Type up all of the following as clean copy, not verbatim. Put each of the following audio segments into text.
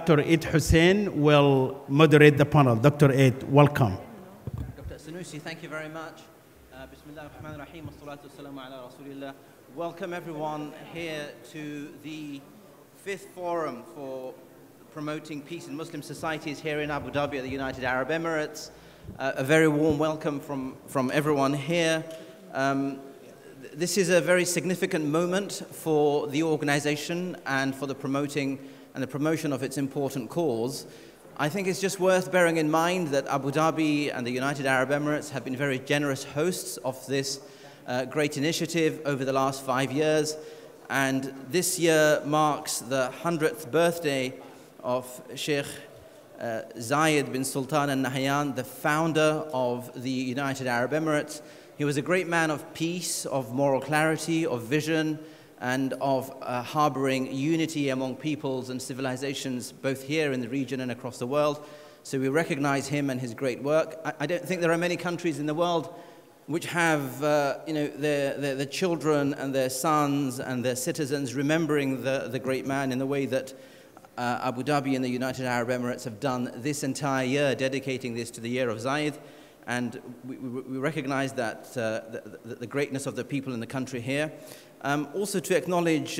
Dr. Eid Hussein will moderate the panel. Dr. Eid, welcome. Dr. Sanusi, thank you very much. Bismillah ar-Rahman ar-Rahim, wa-salatu wa-salamu ala Rasulillah. Welcome everyone here to the 5th Forum for Promoting Peace in Muslim Societies here in Abu Dhabi at the United Arab Emirates. A very warm welcome from everyone here. This is a very significant moment for the organization and for the promotion of its important cause. I think it's just worth bearing in mind that Abu Dhabi and the United Arab Emirates have been very generous hosts of this great initiative over the last 5 years. And this year marks the 100th birthday of Sheikh Zayed bin Sultan Al Nahyan, the founder of the United Arab Emirates. He was a great man of peace, of moral clarity, of vision, and of harboring unity among peoples and civilizations, both here in the region and across the world. So we recognize him and his great work. I don't think there are many countries in the world which have their children and their sons and their citizens remembering the great man in the way that Abu Dhabi and the United Arab Emirates have done this entire year, dedicating this to the year of Zayed. And we recognize that the greatness of the people in the country here. Also to acknowledge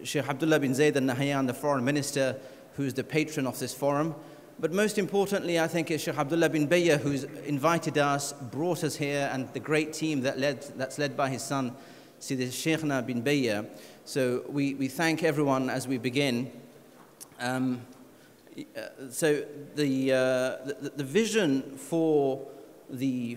Sheikh Abdullah bin Zayed Al Nahyan, the foreign minister, who's the patron of this forum. But most importantly, I think, is Sheikh Abdullah bin Bayya, who's invited us, brought us here, and the great team that's led by his son, Sidi Sheikhna bin Bayya. So we thank everyone as we begin. So the vision for the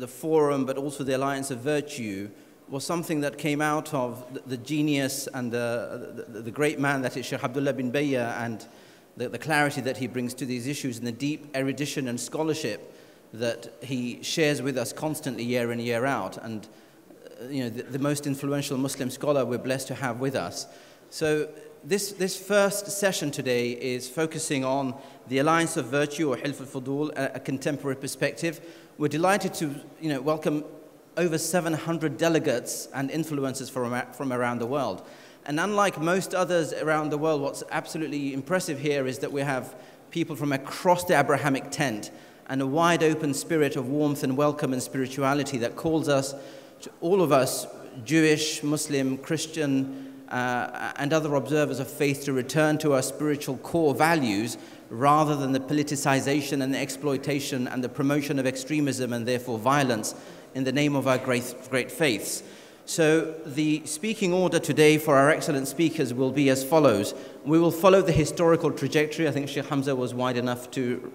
forum, but also the Alliance of Virtue, was something that came out of the genius and the great man that is Sheikh Abdullah bin Bayya, and the clarity that he brings to these issues, and the deep erudition and scholarship that he shares with us constantly year in, year out. And the most influential Muslim scholar we're blessed to have with us. So this first session today is focusing on the Alliance of Virtue, or Hilf al-Fudul, a contemporary perspective. We're delighted to welcome over 700 delegates and influencers from around the world. And unlike most others around the world, what's absolutely impressive here is that we have people from across the Abrahamic tent, and a wide open spirit of warmth and welcome and spirituality that calls us, all of us, Jewish, Muslim, Christian, and other observers of faith, to return to our spiritual core values rather than the politicization and the exploitation and the promotion of extremism and therefore violence in the name of our great faiths. So the speaking order today for our excellent speakers will be as follows. We will follow the historical trajectory. I think Sheikh Hamza was wise enough to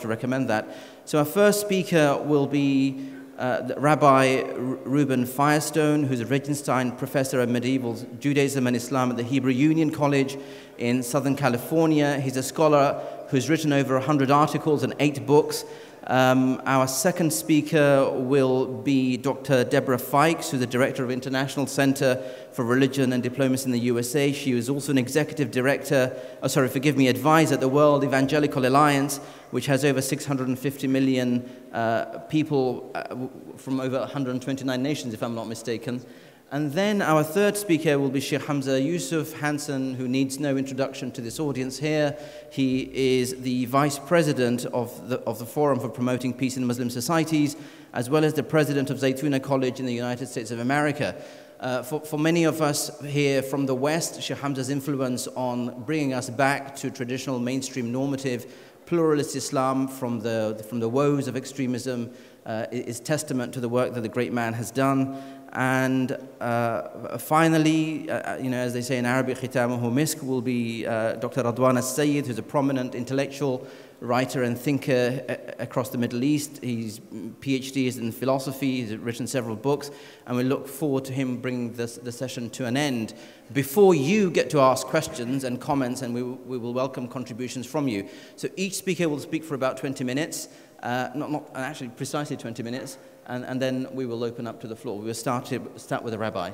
recommend that. So our first speaker will be Rabbi Reuben Firestone, who's a Regenstein Professor of Medieval Judaism and Islam at the Hebrew Union College in Southern California. He's a scholar who's written over 100 articles and 8 books. Our second speaker will be Dr. Deborah Fikes, who's the Director of International Center for Religion and Diplomacy in the USA. She is also an Executive Director, advisor at the World Evangelical Alliance, which has over 650 million people from over 129 nations, if I'm not mistaken. And then our third speaker will be Sheikh Hamza Yusuf Hanson, who needs no introduction to this audience here. He is the Vice President of the Forum for Promoting Peace in Muslim Societies, as well as the President of Zaytuna College in the United States of America. For many of us here from the West, Sheikh Hamza's influence on bringing us back to traditional mainstream normative pluralist Islam from the woes of extremism is testament to the work that the great man has done. And finally, as they say in Arabic, khitamuhu misk, will be Dr. Radwan As-Sayyid, who's a prominent intellectual writer and thinker across the Middle East. His PhD is in philosophy. He's written several books, and we look forward to him bringing the session to an end. Before you get to ask questions and comments, and we will welcome contributions from you. So each speaker will speak for about 20 minutes, not actually precisely 20 minutes, and then we will open up to the floor. We will start with the rabbi.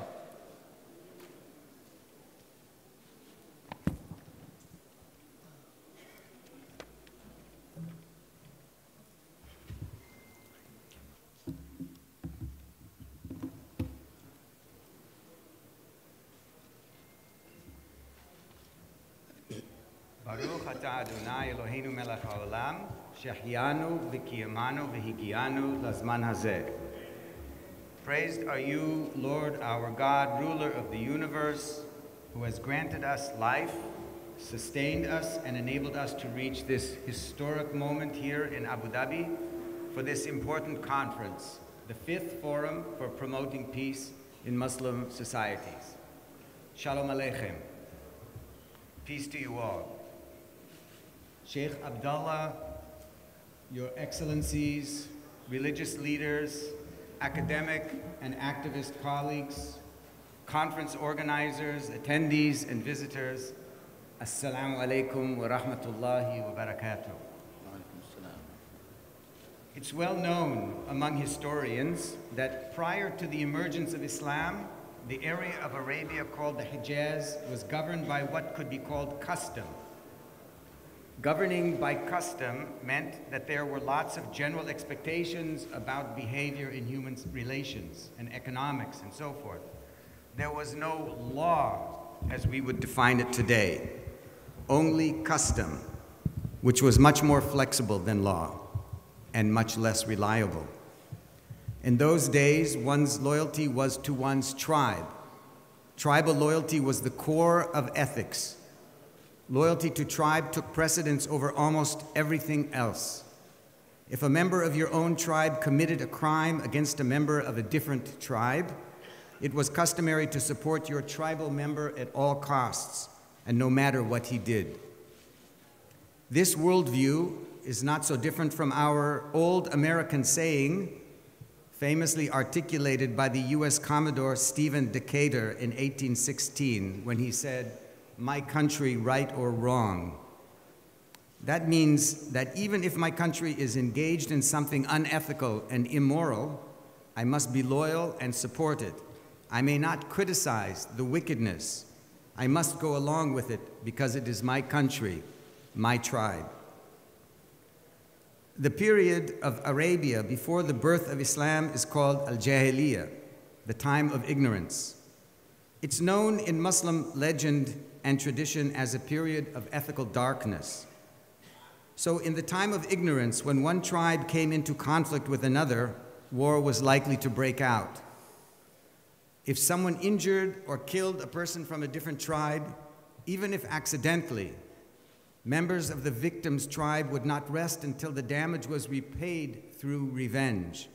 Baruch atah Adonai Eloheinu melech haolam, shehyanu v'kiyamanu v'higianu lazman hazeh. Praised are you, Lord our God, ruler of the universe, who has granted us life, sustained us, and enabled us to reach this historic moment here in Abu Dhabi for this important conference, the 5th Forum for Promoting Peace in Muslim Societies. Shalom Aleichem. Peace to you all. Sheikh Abdullah, Your Excellencies, religious leaders, academic and activist colleagues, conference organizers, attendees, and visitors, Assalamu alaikum wa rahmatullahi wa barakatuh. It's well known among historians that prior to the emergence of Islam, the area of Arabia called the Hijaz was governed by what could be called custom. Governing by custom meant that there were lots of general expectations about behavior in human relations and economics and so forth. There was no law as we would define it today, only custom, which was much more flexible than law and much less reliable. In those days, one's loyalty was to one's tribe. Tribal loyalty was the core of ethics. Loyalty to tribe took precedence over almost everything else. If a member of your own tribe committed a crime against a member of a different tribe, it was customary to support your tribal member at all costs, and no matter what he did. This worldview is not so different from our old American saying, famously articulated by the US Commodore Stephen Decatur in 1816 when he said, "My country, right or wrong." That means that even if my country is engaged in something unethical and immoral, I must be loyal and support it. I may not criticize the wickedness. I must go along with it because it is my country, my tribe. The period of Arabia before the birth of Islam is called Al-Jahiliyyah, the time of ignorance. It's known in Muslim legend and tradition as a period of ethical darkness. So in the time of ignorance, when one tribe came into conflict with another, war was likely to break out. If someone injured or killed a person from a different tribe, even if accidentally, members of the victim's tribe would not rest until the damage was repaid through revenge.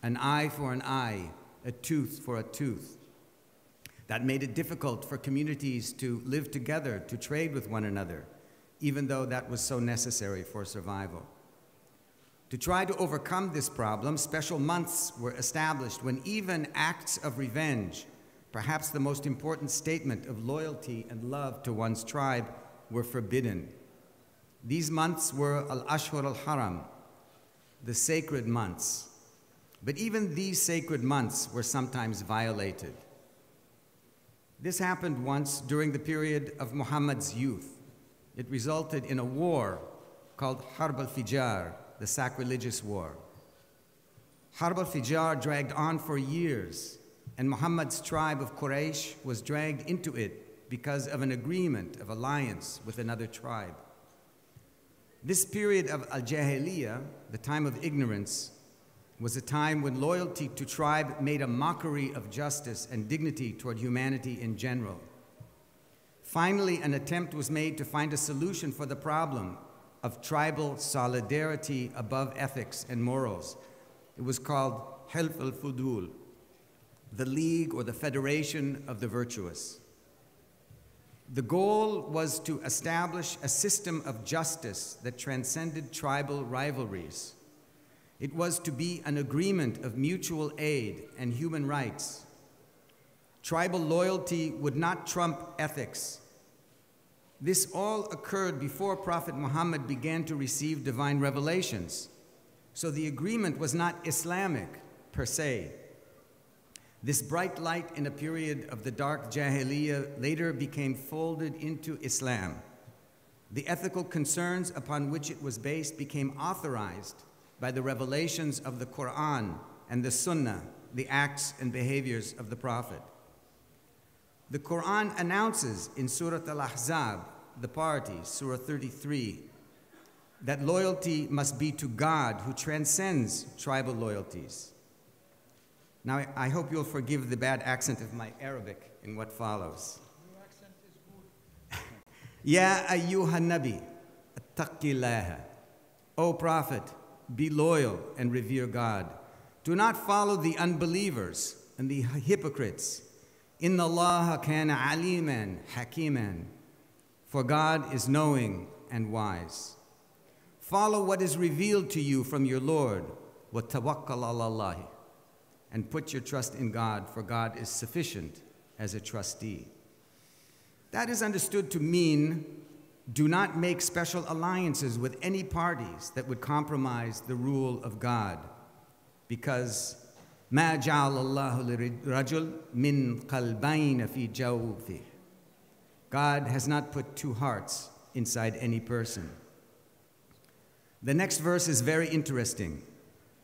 An eye for an eye, a tooth for a tooth. That made it difficult for communities to live together, to trade with one another, even though that was so necessary for survival. To try to overcome this problem, special months were established when even acts of revenge, perhaps the most important statement of loyalty and love to one's tribe, were forbidden. These months were Al-Ashhur al-Haram, the sacred months. But even these sacred months were sometimes violated. This happened once during the period of Muhammad's youth. It resulted in a war called Harb al-Fijar, the sacrilegious war. Harb al-Fijar dragged on for years, and Muhammad's tribe of Quraysh was dragged into it because of an agreement of alliance with another tribe. This period of Al-Jahiliyyah, the time of ignorance, was a time when loyalty to tribe made a mockery of justice and dignity toward humanity in general. Finally, an attempt was made to find a solution for the problem of tribal solidarity above ethics and morals. It was called Hilf al-Fudul, the League or the Federation of the Virtuous. The goal was to establish a system of justice that transcended tribal rivalries. It was to be an agreement of mutual aid and human rights. Tribal loyalty would not trump ethics. This all occurred before Prophet Muhammad began to receive divine revelations. So the agreement was not Islamic per se. This bright light in a period of the dark Jahiliyyah later became folded into Islam. The ethical concerns upon which it was based became authorized by the revelations of the Quran and the Sunnah, the acts and behaviors of the Prophet. The Quran announces in Surah Al-Ahzab the parties, Surah 33, that loyalty must be to God who transcends tribal loyalties. Now, I hope you'll forgive the bad accent of my Arabic in what follows. Your accent is good. Ya ayyuhan nabi, attaqillaha. O Prophet, be loyal and revere God. Do not follow the unbelievers and the hypocrites. Inna Allaha kana aliman hakiman. For God is knowing and wise. Follow what is revealed to you from your Lord. Wa tawakkal ala Allah. And put your trust in God, for God is sufficient as a trustee. That is understood to mean do not make special alliances with any parties that would compromise the rule of God, because ما جعل الله لرجل من قلبين في جوفه. God has not put two hearts inside any person. The next verse is very interesting.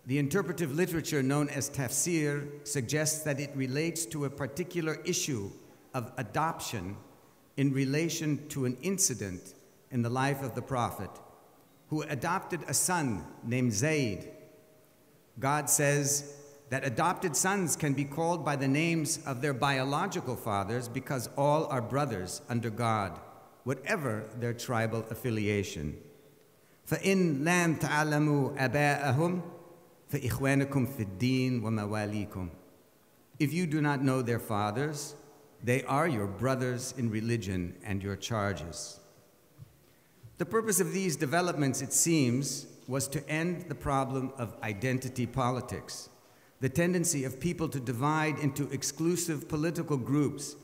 The interpretive literature known as tafsir suggests that it relates to a particular issue of adoption in relation to an incident in the life of the Prophet, who adopted a son named Zayd. God says that adopted sons can be called by the names of their biological fathers because all are brothers under God, whatever their tribal affiliation. فَإِن لَمْ تَعْلَمُوا أَبَاءَهُمْ فَإِخْوَانُكُمْ فِي الدِّينِ وَمَوَالِيكُمْ. If you do not know their fathers, they are your brothers in religion and your charges. The purpose of these developments, it seems, was to end the problem of identity politics, the tendency of people to divide into exclusive political groups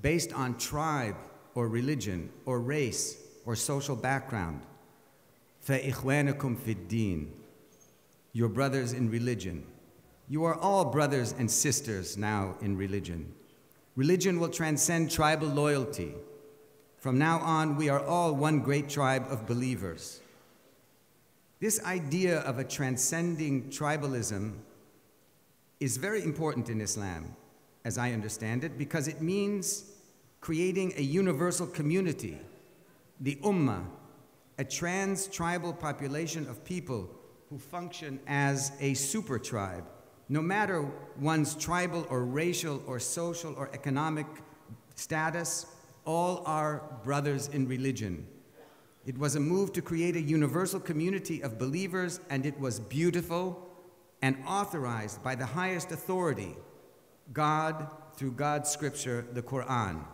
based on tribe or religion or race or social background. فَإِخْوَانُكُمْ فِي الدِّينِ. Your brothers in religion. You are all brothers and sisters now in religion. Religion will transcend tribal loyalty. From now on, we are all one great tribe of believers. This idea of a transcending tribalism is very important in Islam, as I understand it, because it means creating a universal community, the Ummah, a trans-tribal population of people who function as a super tribe, no matter one's tribal or racial or social or economic status, all are brothers in religion. It was a move to create a universal community of believers, and it was beautiful and authorized by the highest authority, God, through God's scripture, the Quran.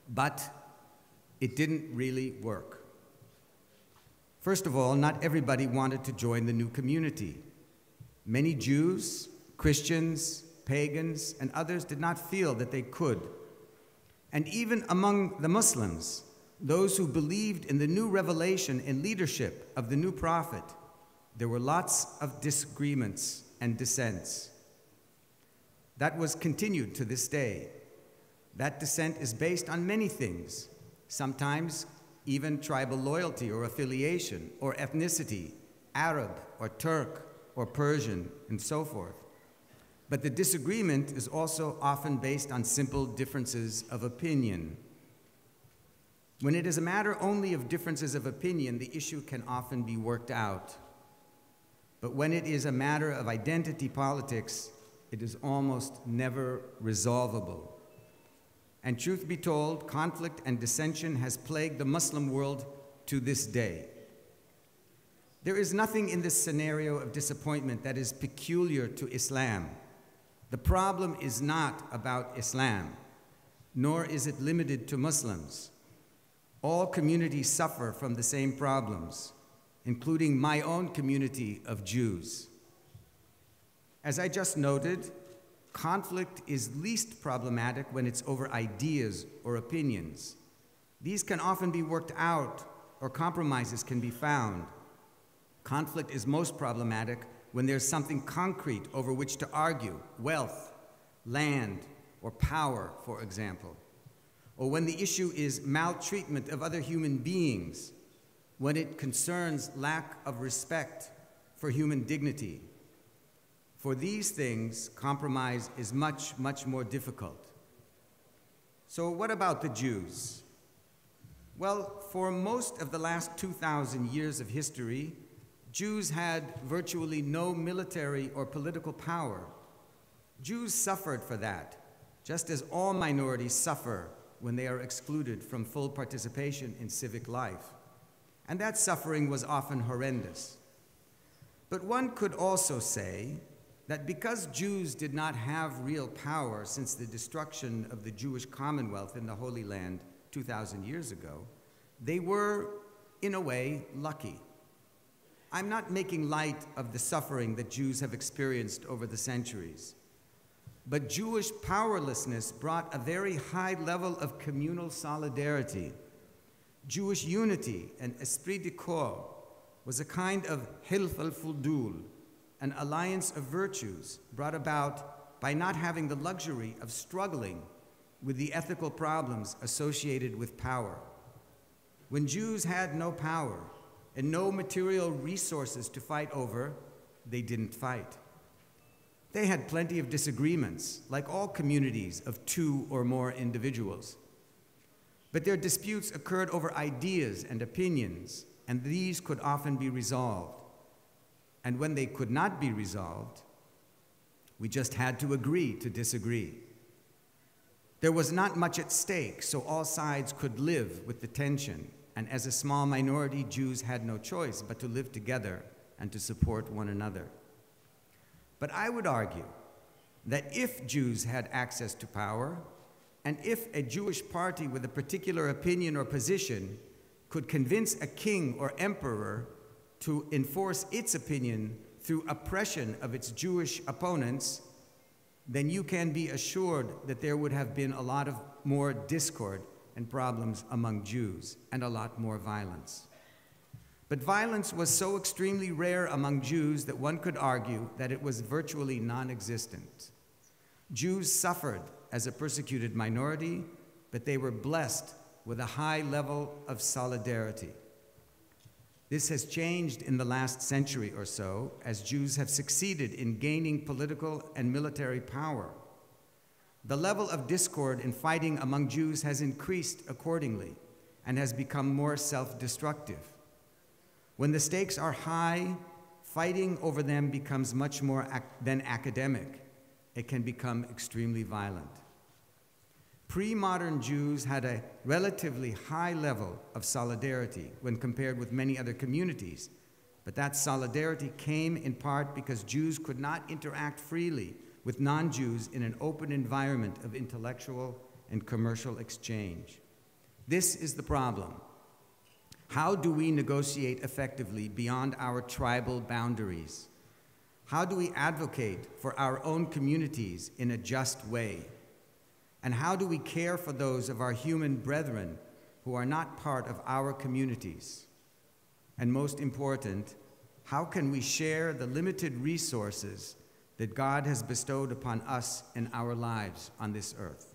But it didn't really work. First of all, not everybody wanted to join the new community. Many Jews, Christians, pagans, and others did not feel that they could. And even among the Muslims, those who believed in the new revelation and leadership of the new prophet, there were lots of disagreements and dissents. That was continued to this day. That dissent is based on many things, sometimes even tribal loyalty or affiliation or ethnicity, Arab or Turk or Persian, and so forth. But the disagreement is also often based on simple differences of opinion. When it is a matter only of differences of opinion, the issue can often be worked out. But when it is a matter of identity politics, it is almost never resolvable. And truth be told, conflict and dissension has plagued the Muslim world to this day. There is nothing in this scenario of disappointment that is peculiar to Islam. The problem is not about Islam, nor is it limited to Muslims. All communities suffer from the same problems, including my own community of Jews. As I just noted, conflict is least problematic when it's over ideas or opinions. These can often be worked out, or compromises can be found. Conflict is most problematic when there's something concrete over which to argue, wealth, land, or power, for example. Or when the issue is maltreatment of other human beings, when it concerns lack of respect for human dignity. For these things, compromise is much, much more difficult. So what about the Jews? Well, for most of the last 2,000 years of history, Jews had virtually no military or political power. Jews suffered for that, just as all minorities suffer when they are excluded from full participation in civic life. And that suffering was often horrendous. But one could also say that because Jews did not have real power since the destruction of the Jewish Commonwealth in the Holy Land 2,000 years ago, they were, in a way, lucky. I'm not making light of the suffering that Jews have experienced over the centuries, but Jewish powerlessness brought a very high level of communal solidarity. Jewish unity and esprit de corps was a kind of hilf al-fudul, an alliance of virtues brought about by not having the luxury of struggling with the ethical problems associated with power. When Jews had no power and no material resources to fight over, they didn't fight. They had plenty of disagreements, like all communities of two or more individuals. But their disputes occurred over ideas and opinions, and these could often be resolved. And when they could not be resolved, we just had to agree to disagree. There was not much at stake, so all sides could live with the tension, and as a small minority, Jews had no choice but to live together and to support one another. But I would argue that if Jews had access to power, and if a Jewish party with a particular opinion or position could convince a king or emperor to enforce its opinion through oppression of its Jewish opponents, then you can be assured that there would have been a lot of more discord and problems among Jews, and a lot more violence. But violence was so extremely rare among Jews that one could argue that it was virtually non-existent. Jews suffered as a persecuted minority, but they were blessed with a high level of solidarity. This has changed in the last century or so as Jews have succeeded in gaining political and military power. The level of discord and fighting among Jews has increased accordingly and has become more self-destructive. When the stakes are high, fighting over them becomes much more than academic. It can become extremely violent. Pre-modern Jews had a relatively high level of solidarity when compared with many other communities, but that solidarity came in part because Jews could not interact freely with non-Jews in an open environment of intellectual and commercial exchange. This is the problem. How do we negotiate effectively beyond our tribal boundaries? How do we advocate for our own communities in a just way? And how do we care for those of our human brethren who are not part of our communities? And most important, how can we share the limited resources that God has bestowed upon us in our lives on this earth?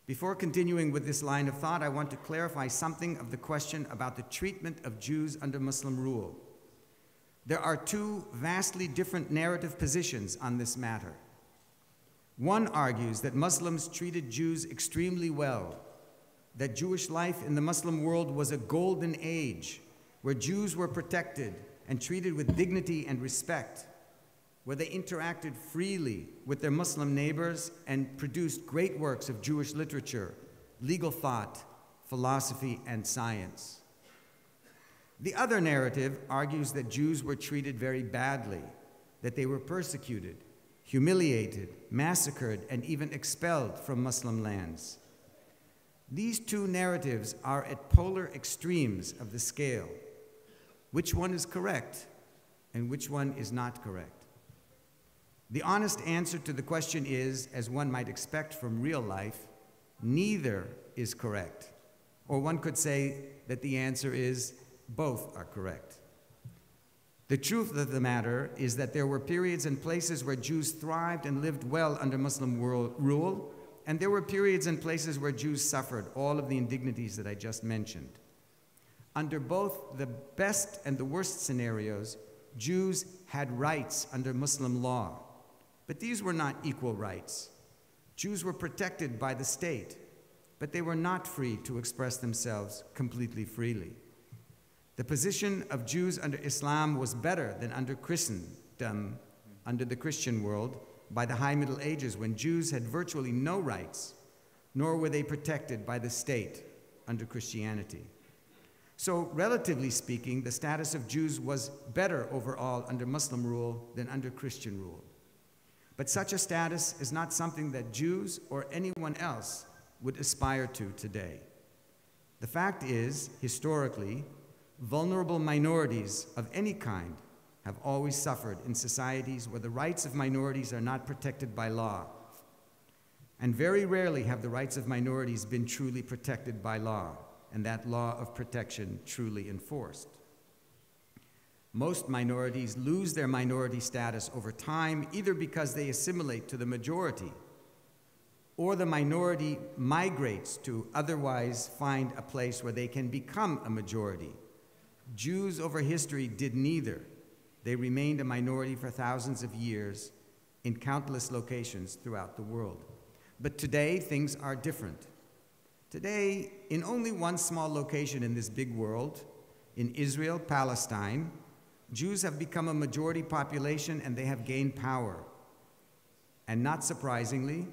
Before continuing with this line of thought, I want to clarify something of the question about the treatment of Jews under Muslim rule. There are two vastly different narrative positions on this matter. One argues that Muslims treated Jews extremely well, that Jewish life in the Muslim world was a golden age where Jews were protected and treated with dignity and respect, where they interacted freely with their Muslim neighbors and produced great works of Jewish literature, legal thought, philosophy, and science. The other narrative argues that Jews were treated very badly, that they were persecuted, humiliated, massacred, and even expelled from Muslim lands. These two narratives are at polar extremes of the scale. Which one is correct and which one is not correct? The honest answer to the question is, as one might expect from real life, neither is correct. Or one could say that the answer is both are correct. The truth of the matter is that there were periods and places where Jews thrived and lived well under Muslim rule, and there were periods and places where Jews suffered all of the indignities that I just mentioned. Under both the best and the worst scenarios, Jews had rights under Muslim law, but these were not equal rights. Jews were protected by the state. but they were not free to express themselves completely freely. The position of Jews under Islam was better than under Christendom, under the Christian world, by the High Middle Ages, when Jews had virtually no rights, nor were they protected by the state under Christianity. So, relatively speaking, the status of Jews was better overall under Muslim rule than under Christian rule. But such a status is not something that Jews or anyone else would aspire to today. The fact is, historically, vulnerable minorities of any kind have always suffered in societies where the rights of minorities are not protected by law. And very rarely have the rights of minorities been truly protected by law, and that law of protection truly enforced. Most minorities lose their minority status over time, either because they assimilate to the majority, or the minority migrates to otherwise find a place where they can become a majority. Jews over history did neither. They remained a minority for thousands of years in countless locations throughout the world. But today, things are different. Today, in only one small location in this big world, in Israel, Palestine, Jews have become a majority population and they have gained power. And not surprisingly,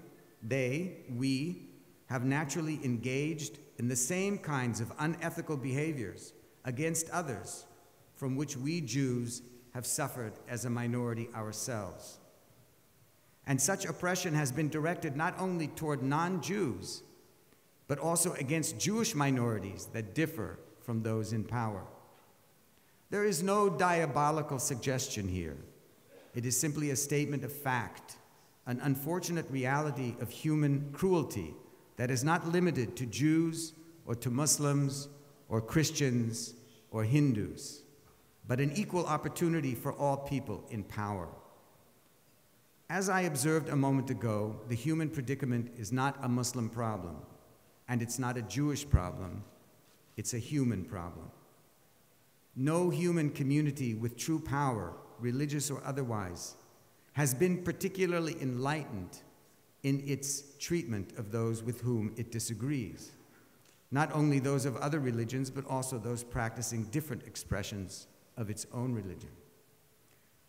we, have naturally engaged in the same kinds of unethical behaviors against others from which we Jews have suffered as a minority ourselves. And such oppression has been directed not only toward non-Jews, but also against Jewish minorities that differ from those in power. There is no diabolical suggestion here. It is simply a statement of fact, an unfortunate reality of human cruelty that is not limited to Jews or to Muslims or Christians or Hindus, but an equal opportunity for all people in power. As I observed a moment ago, the human predicament is not a Muslim problem, and it's not a Jewish problem, it's a human problem. No human community with true power, religious or otherwise, has been particularly enlightened in its treatment of those with whom it disagrees. Not only those of other religions, but also those practicing different expressions of its own religion.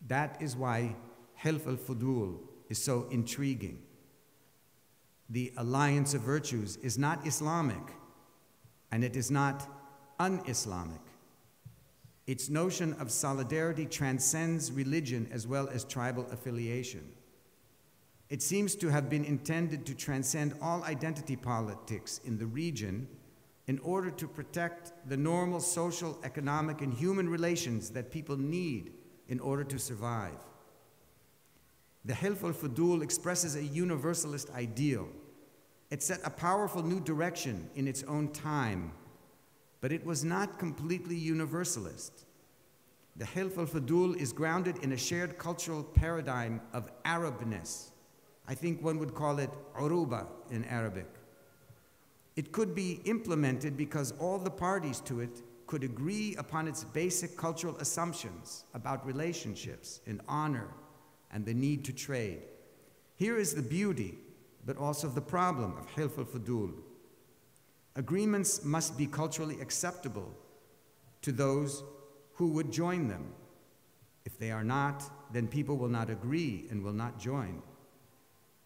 That is why Hilf al-Fudul is so intriguing. The alliance of virtues is not Islamic, and it is not un-Islamic. Its notion of solidarity transcends religion as well as tribal affiliation. It seems to have been intended to transcend all identity politics in the region in order to protect the normal social, economic, and human relations that people need in order to survive. The Hilf al-Fudul expresses a universalist ideal. It set a powerful new direction in its own time, but it was not completely universalist. The Hilf al-Fudul is grounded in a shared cultural paradigm of Arabness. I think one would call it uruba in Arabic. It could be implemented because all the parties to it could agree upon its basic cultural assumptions about relationships and honor and the need to trade. Here is the beauty, but also the problem of Hilf al-Fudul. Agreements must be culturally acceptable to those who would join them. If they are not, then people will not agree and will not join.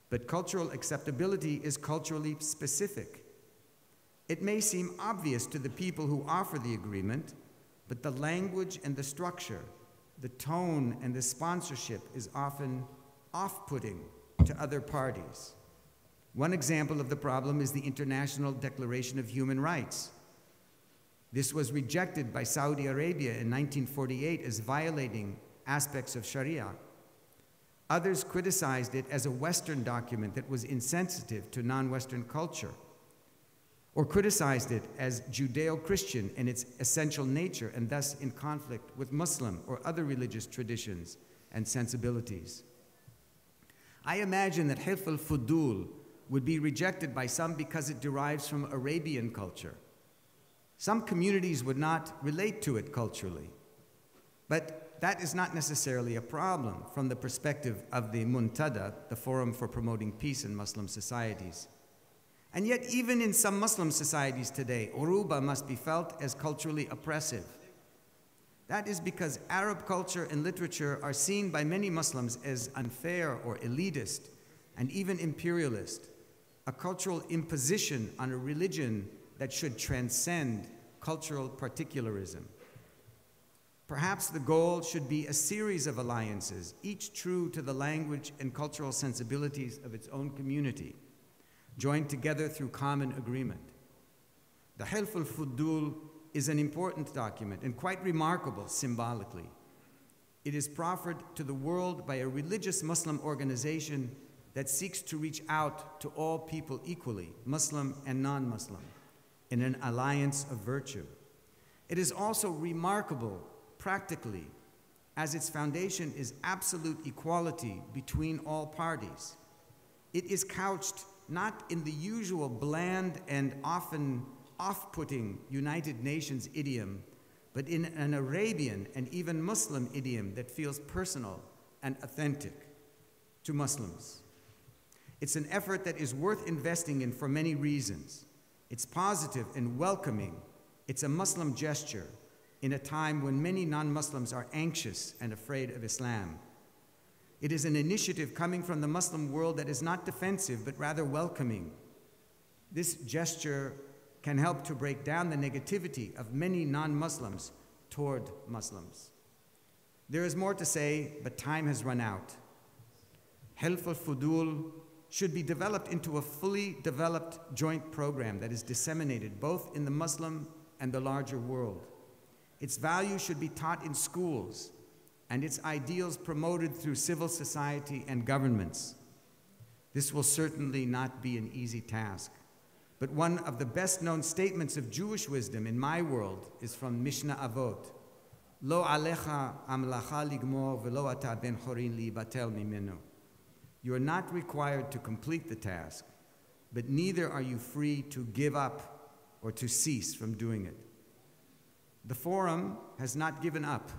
But cultural acceptability is culturally specific. It may seem obvious to the people who offer the agreement, but the language and the structure, the tone and the sponsorship is often off-putting to other parties. One example of the problem is the International Declaration of Human Rights. This was rejected by Saudi Arabia in 1948 as violating aspects of Sharia. Others criticized it as a Western document that was insensitive to non-Western culture, or criticized it as Judeo-Christian in its essential nature and thus in conflict with Muslim or other religious traditions and sensibilities. I imagine that Hilf al-Fudul would be rejected by some because it derives from Arabian culture. Some communities would not relate to it culturally, but that is not necessarily a problem from the perspective of the Muntada, the Forum for Promoting Peace in Muslim Societies. And yet, even in some Muslim societies today, uruba must be felt as culturally oppressive. That is because Arab culture and literature are seen by many Muslims as unfair or elitist and even imperialist, a cultural imposition on a religion that should transcend cultural particularism. Perhaps the goal should be a series of alliances, each true to the language and cultural sensibilities of its own community, joined together through common agreement. The Hilf al-Fudul is an important document and quite remarkable symbolically. It is proffered to the world by a religious Muslim organization that seeks to reach out to all people equally, Muslim and non-Muslim, in an alliance of virtue. It is also remarkable practically, as its foundation is absolute equality between all parties. It is couched not in the usual bland and often off-putting United Nations idiom, but in an Arabian and even Muslim idiom that feels personal and authentic to Muslims. It's an effort that is worth investing in for many reasons. It's positive and welcoming. It's a Muslim gesture in a time when many non-Muslims are anxious and afraid of Islam. It is an initiative coming from the Muslim world that is not defensive, but rather welcoming. This gesture can help to break down the negativity of many non-Muslims toward Muslims. There is more to say, but time has run out. Hilf al-Fudul should be developed into a fully developed joint program that is disseminated both in the Muslim and the larger world. Its values should be taught in schools, and its ideals promoted through civil society and governments. This will certainly not be an easy task, but one of the best-known statements of Jewish wisdom in my world is from Mishnah Avot. Lo alecha amlacha ligmor velo ata ben chorin libatel mimenu. You are not required to complete the task, but neither are you free to give up or to cease from doing it. The Forum has not given up.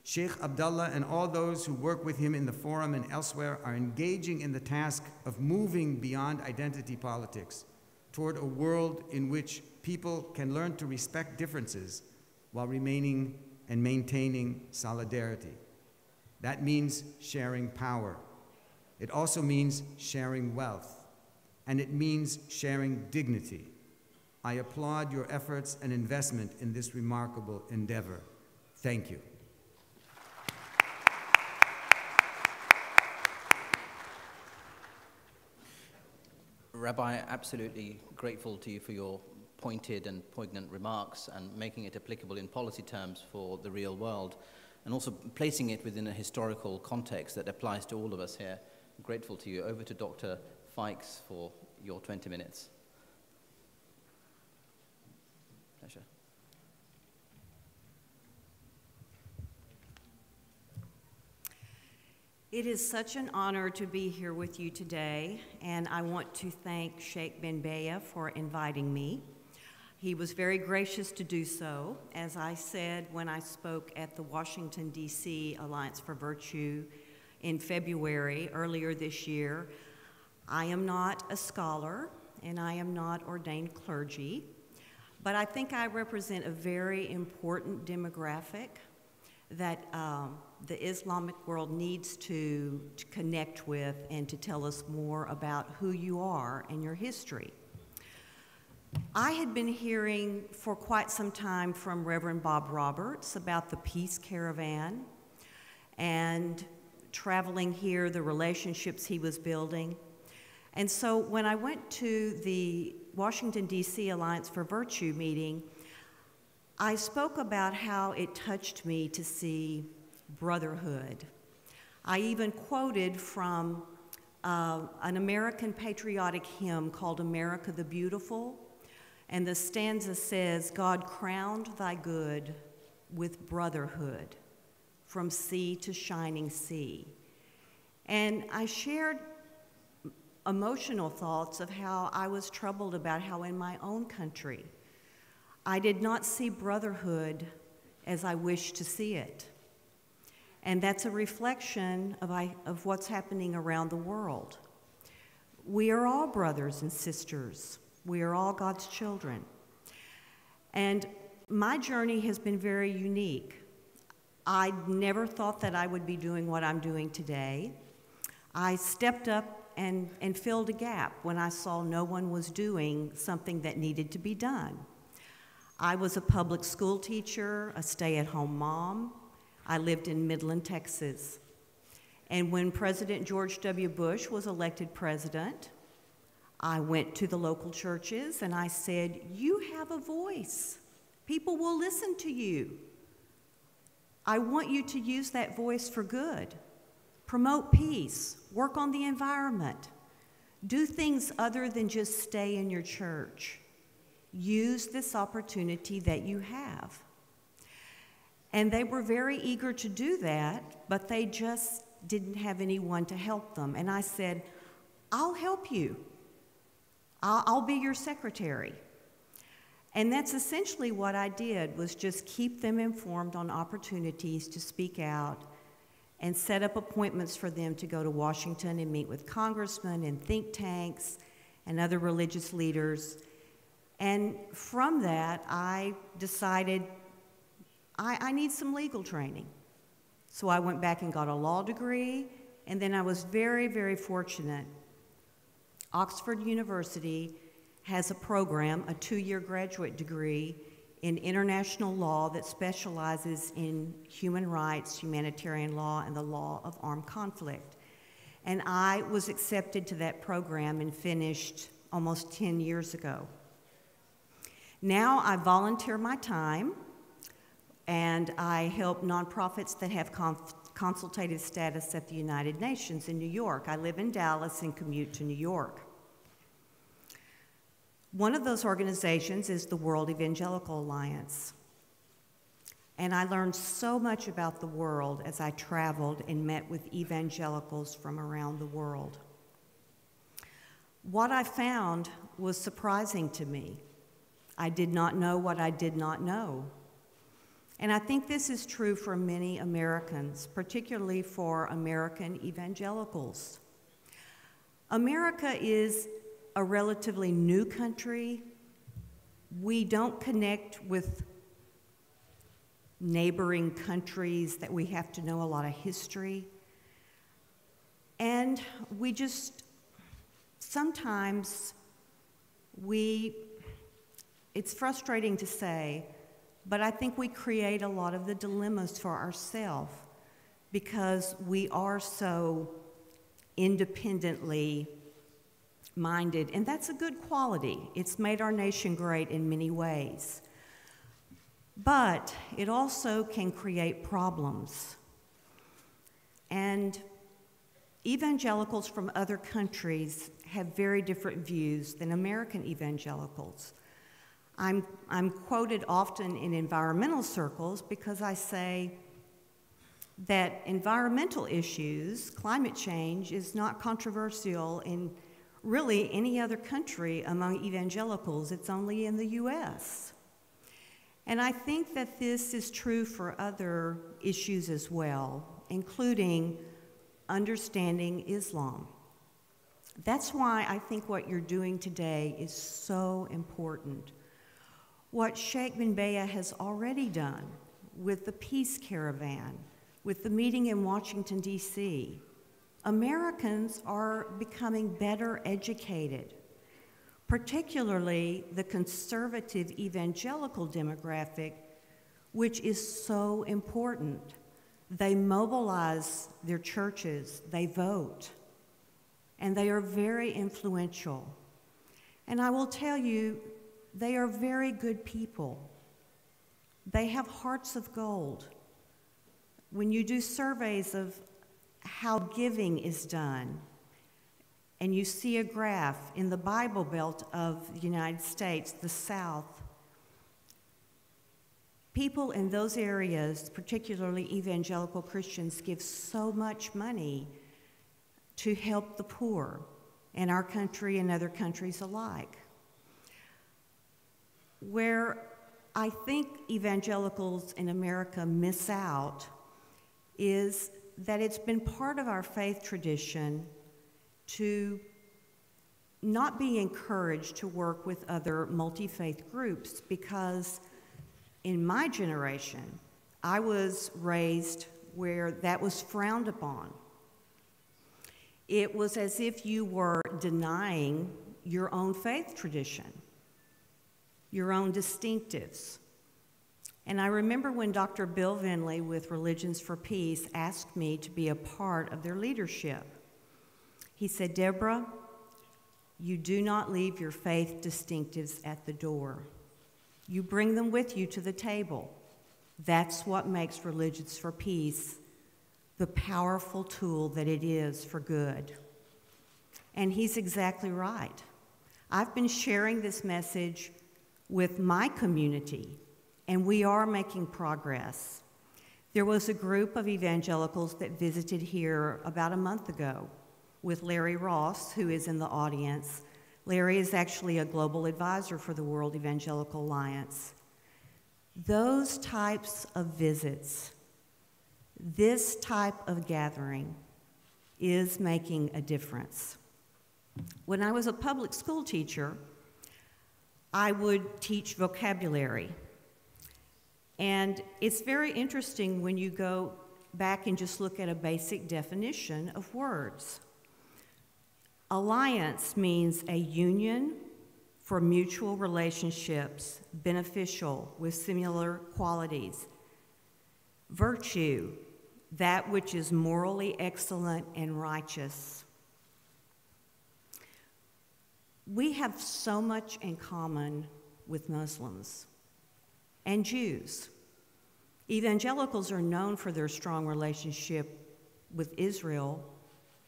Sheikh Abdullah and all those who work with him in the Forum and elsewhere are engaging in the task of moving beyond identity politics toward a world in which people can learn to respect differences while remaining and maintaining solidarity. That means sharing power. It also means sharing wealth, and it means sharing dignity. I applaud your efforts and investment in this remarkable endeavor. Thank you. Rabbi, absolutely grateful to you for your pointed and poignant remarks and making it applicable in policy terms for the real world, and also placing it within a historical context that applies to all of us here. I'm grateful to you. Over to Dr. Fikes for your 20 minutes. Pleasure. It is such an honor to be here with you today, and I want to thank Sheikh Ben Baya for inviting me. He was very gracious to do so. As I said when I spoke at the Washington, D.C. Alliance for Virtue in February, earlier this year, I am not a scholar and I am not ordained clergy, but I think I represent a very important demographic that the Islamic world needs to connect with and to tell us more about who you are and your history. I had been hearing for quite some time from Reverend Bob Roberts about the Peace Caravan and traveling here, the relationships he was building. And so when I went to the Washington, D.C. Alliance for Virtue meeting, I spoke about how it touched me to see brotherhood. I even quoted from an American patriotic hymn called America the Beautiful, and the stanza says, God crowned thy good with brotherhood from sea to shining sea. And I shared emotional thoughts of how I was troubled about how in my own country I did not see brotherhood as I wished to see it. And that's a reflection of what's happening around the world. We are all brothers and sisters. We are all God's children. And my journey has been very unique. I never thought that I would be doing what I'm doing today. I stepped up and filled a gap when I saw no one was doing something that needed to be done. I was a public school teacher, a stay-at-home mom. I lived in Midland, Texas. And when President George W. Bush was elected president, I went to the local churches and I said, you have a voice. People will listen to you. I want you to use that voice for good. Promote peace, work on the environment. Do things other than just stay in your church. Use this opportunity that you have. And they were very eager to do that, but they just didn't have anyone to help them. And I said, I'll help you. I'll be your secretary. And that's essentially what I did, was just keep them informed on opportunities to speak out and set up appointments for them to go to Washington and meet with congressmen and think tanks and other religious leaders. And from that, I decided I need some legal training. So I went back and got a law degree, and then I was very, very fortunate. Oxford University has a program, a 2-year graduate degree in international law that specializes in human rights, humanitarian law, and the law of armed conflict. And I was accepted to that program and finished almost 10 years ago. Now I volunteer my time, and I help nonprofits that have consultative status at the United Nations in New York. I live in Dallas and commute to New York. One of those organizations is the World Evangelical Alliance. And I learned so much about the world as I traveled and met with evangelicals from around the world. What I found was surprising to me. I did not know what I did not know. And I think this is true for many Americans, particularly for American evangelicals. America is a relatively new country. We don't connect with neighboring countries that we have to know a lot of history. And we just, sometimes it's frustrating to say, but I think we create a lot of the dilemmas for ourselves because we are so independently minded, and that's a good quality. It's made our nation great in many ways. But it also can create problems. And evangelicals from other countries have very different views than American evangelicals. I'm quoted often in environmental circles because I say that environmental issues, climate change, is not controversial in really any other country among evangelicals. It's only in the US. And I think that this is true for other issues as well, including understanding Islam. That's why I think what you're doing today is so important. What Sheikh bin Baya has already done with the Peace Caravan, with the meeting in Washington, D.C., Americans are becoming better educated, particularly the conservative evangelical demographic, which is so important. They mobilize their churches, they vote, and they are very influential. And I will tell you, they are very good people. They have hearts of gold. When you do surveys of how giving is done, and you see a graph in the Bible Belt of the United States, the South, people in those areas, particularly evangelical Christians, give so much money to help the poor in our country and other countries alike. Where I think evangelicals in America miss out is that it's been part of our faith tradition to not be encouraged to work with other multi-faith groups, because in my generation, I was raised where that was frowned upon. It was as if you were denying your own faith tradition, your own distinctives. And I remember when Dr. Bill Vinley with Religions for Peace asked me to be a part of their leadership. He said, "Deborah, you do not leave your faith distinctives at the door. You bring them with you to the table. That's what makes Religions for Peace the powerful tool that it is for good." And he's exactly right. I've been sharing this message with my community, and we are making progress. There was a group of evangelicals that visited here about a month ago with Larry Ross, who is in the audience. Larry is actually a global advisor for the World Evangelical Alliance. Those types of visits, this type of gathering, is making a difference. When I was a public school teacher, I would teach vocabulary. And it's very interesting when you go back and just look at a basic definition of words. Alliance means a union for mutual relationships, beneficial with similar qualities. Virtue, that which is morally excellent and righteous. We have so much in common with Muslims and Jews. Evangelicals are known for their strong relationship with Israel,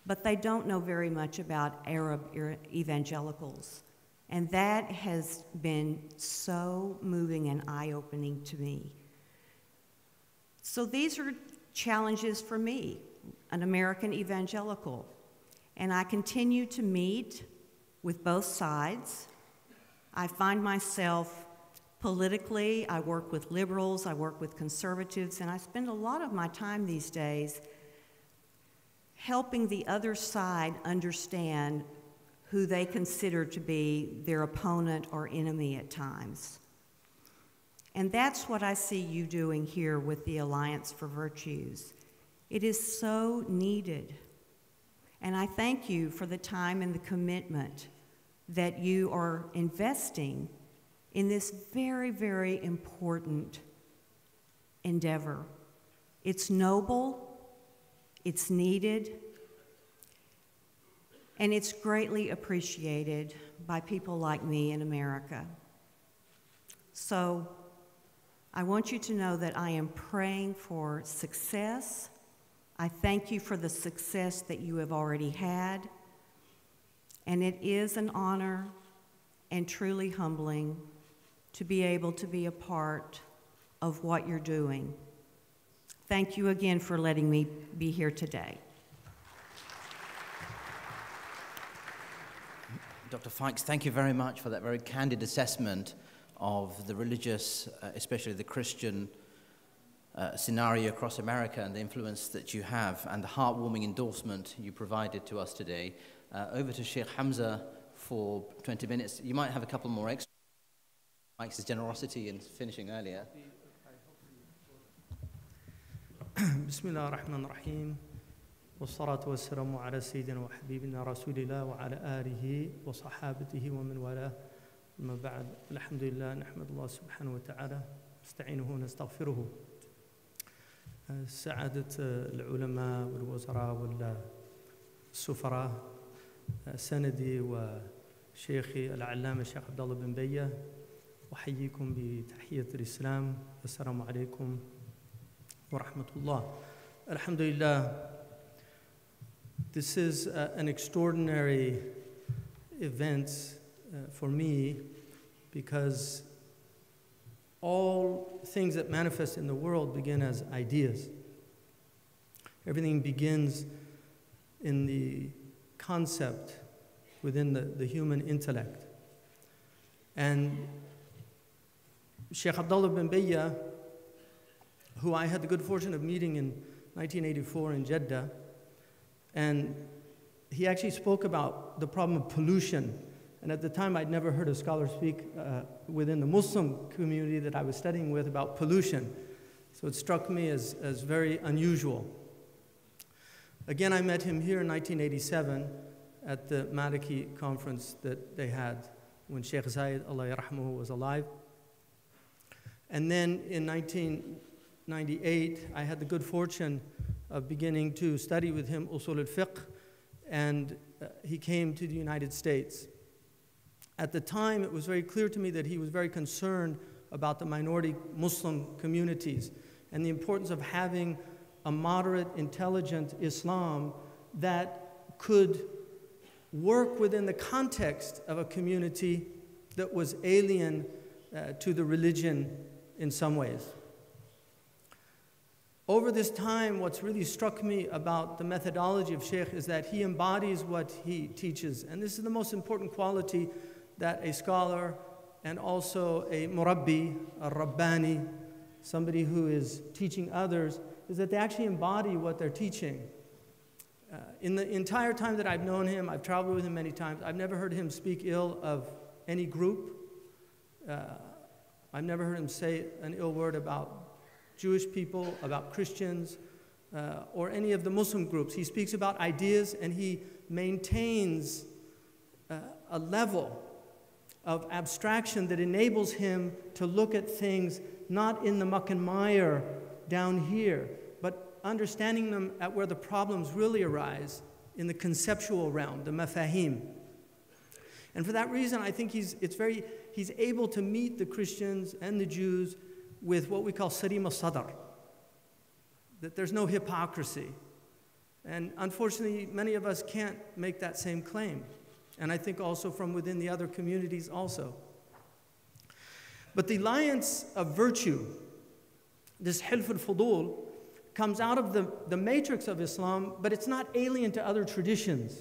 but they don't know very much about Arab evangelicals. And that has been so moving and eye-opening to me. So these are challenges for me, an American evangelical. And I continue to meet with both sides. I find myself politically, I work with liberals, I work with conservatives, and I spend a lot of my time these days helping the other side understand who they consider to be their opponent or enemy at times. And that's what I see you doing here with the Alliance for Virtues. It is so needed. And I thank you for the time and the commitment that you are investing in this very, very important endeavor. It's noble, it's needed, and it's greatly appreciated by people like me in America. So I want you to know that I am praying for success. I thank you for the success that you have already had. And it is an honor and truly humbling to be able to be a part of what you're doing. Thank you again for letting me be here today. Dr. Fikes, thank you very much for that very candid assessment of the religious, especially the Christian scenario across America and the influence that you have, and the heartwarming endorsement you provided to us today. Over to Sheikh Hamza for 20 minutes. You might have a couple more extra. Mike's generosity in finishing earlier. بسم الله الرحمن الرحيم والصلاة والسلام على سيدنا وحبيبنا رسول الله وعلى آله وصحابته ومن والاه. أما بعد، الحمد لله نحمد الله سبحانه وتعالى نستعينه ونستغفره. سعادة العلماء والوزراء والسفراء، سندي وشيخي العلامة الشيخ عبد الله بن بية، أحييكم بتحية الإسلام. السلام عليكم ورحمة الله. الحمد لله. This is an extraordinary event for me, because all things that manifest in the world begin as ideas. Everything begins in the concept within the human intellect. And Sheikh Abdullah bin Bayya, who I had the good fortune of meeting in 1984 in Jeddah, and he actually spoke about the problem of pollution. And at the time, I'd never heard a scholar speak within the Muslim community that I was studying with about pollution. So it struck me as very unusual. Again, I met him here in 1987 at the Maliki conference that they had when Sheikh Zayed, Allah yarhamuhu, was alive. And then in 1998, I had the good fortune of beginning to study with him usul al-fiqh, and he came to the United States. At the time, it was very clear to me that he was very concerned about the minority Muslim communities and the importance of having a moderate, intelligent Islam that could work within the context of a community that was alien to the religion in some ways. Over this time, what's really struck me about the methodology of Sheikh is that he embodies what he teaches. And this is the most important quality that a scholar and also a murabbi, a rabbani, somebody who is teaching others, is that they actually embody what they're teaching. In the entire time that I've known him, I've traveled with him many times, I've never heard him speak ill of any group. I've never heard him say an ill word about Jewish people, about Christians, or any of the Muslim groups. He speaks about ideas, and he maintains a level of abstraction that enables him to look at things not in the muck and mire down here, but understanding them at where the problems really arise in the conceptual realm, the mafahim. And for that reason, I think he's able to meet the Christians and the Jews with what we call sarim al-sadr, that there's no hypocrisy. And unfortunately, many of us can't make that same claim. And I think also from within the other communities also. But the alliance of virtue, this hilf al-fudul, comes out of the matrix of Islam, but it's not alien to other traditions.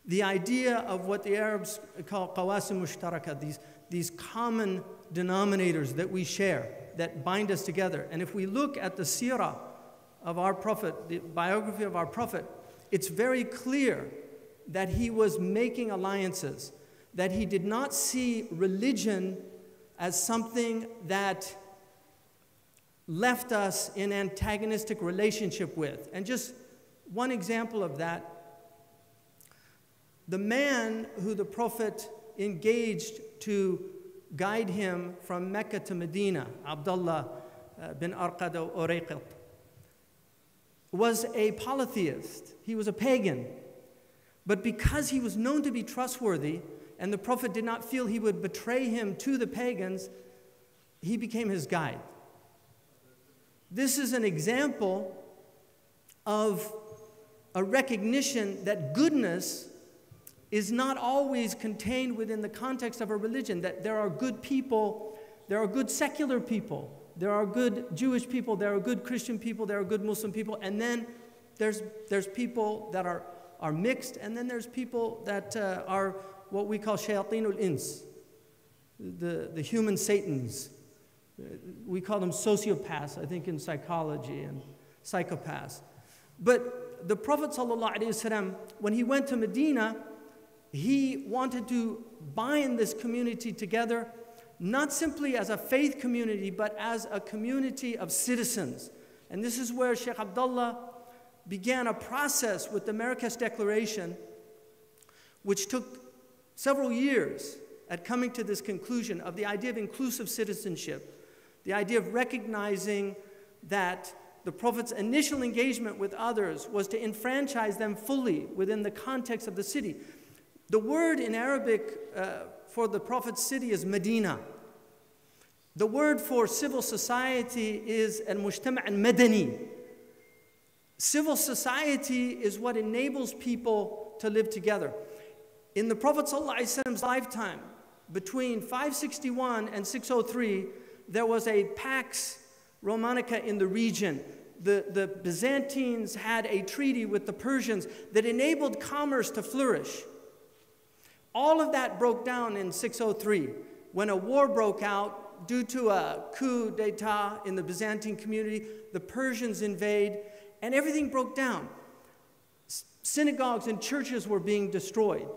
The idea of what the Arabs call qawasim mushtaraka, these common denominators that we share, that bind us together. And if we look at the seerah of our Prophet, the biography of our Prophet, it's very clear that he was making alliances, that he did not see religion as something that left us in antagonistic relationship with. And just one example of that, the man who the Prophet engaged to guide him from Mecca to Medina, Abdullah bin Arqad or Urayqit, was a polytheist. He was a pagan. But because he was known to be trustworthy, and the Prophet did not feel he would betray him to the pagans, he became his guide. This is an example of a recognition that goodness is not always contained within the context of a religion, that there are good people, there are good secular people, there are good Jewish people, there are good Christian people, there are good Muslim people, and then there's people that are mixed, and then there's people that are what we call shayateen ins, the human satans. We call them sociopaths, I think, in psychology, and psychopaths. But the Prophet ﷺ, when he went to Medina, he wanted to bind this community together, not simply as a faith community, but as a community of citizens. And this is where Sheikh Abdullah began a process with the Marrakesh Declaration, which took several years at coming to this conclusion of the idea of inclusive citizenship, the idea of recognizing that the Prophet's initial engagement with others was to enfranchise them fully within the context of the city. The word in Arabic for the Prophet's city is Medina. The word for civil society is al-mujtama' al-madani. Civil society is what enables people to live together. In the Prophet ﷺ's lifetime, between 561 and 603, there was a Pax Romanica in the region. The Byzantines had a treaty with the Persians that enabled commerce to flourish. All of that broke down in 603 when a war broke out due to a coup d'etat in the Byzantine community. The Persians invade, and everything broke down. Synagogues and churches were being destroyed.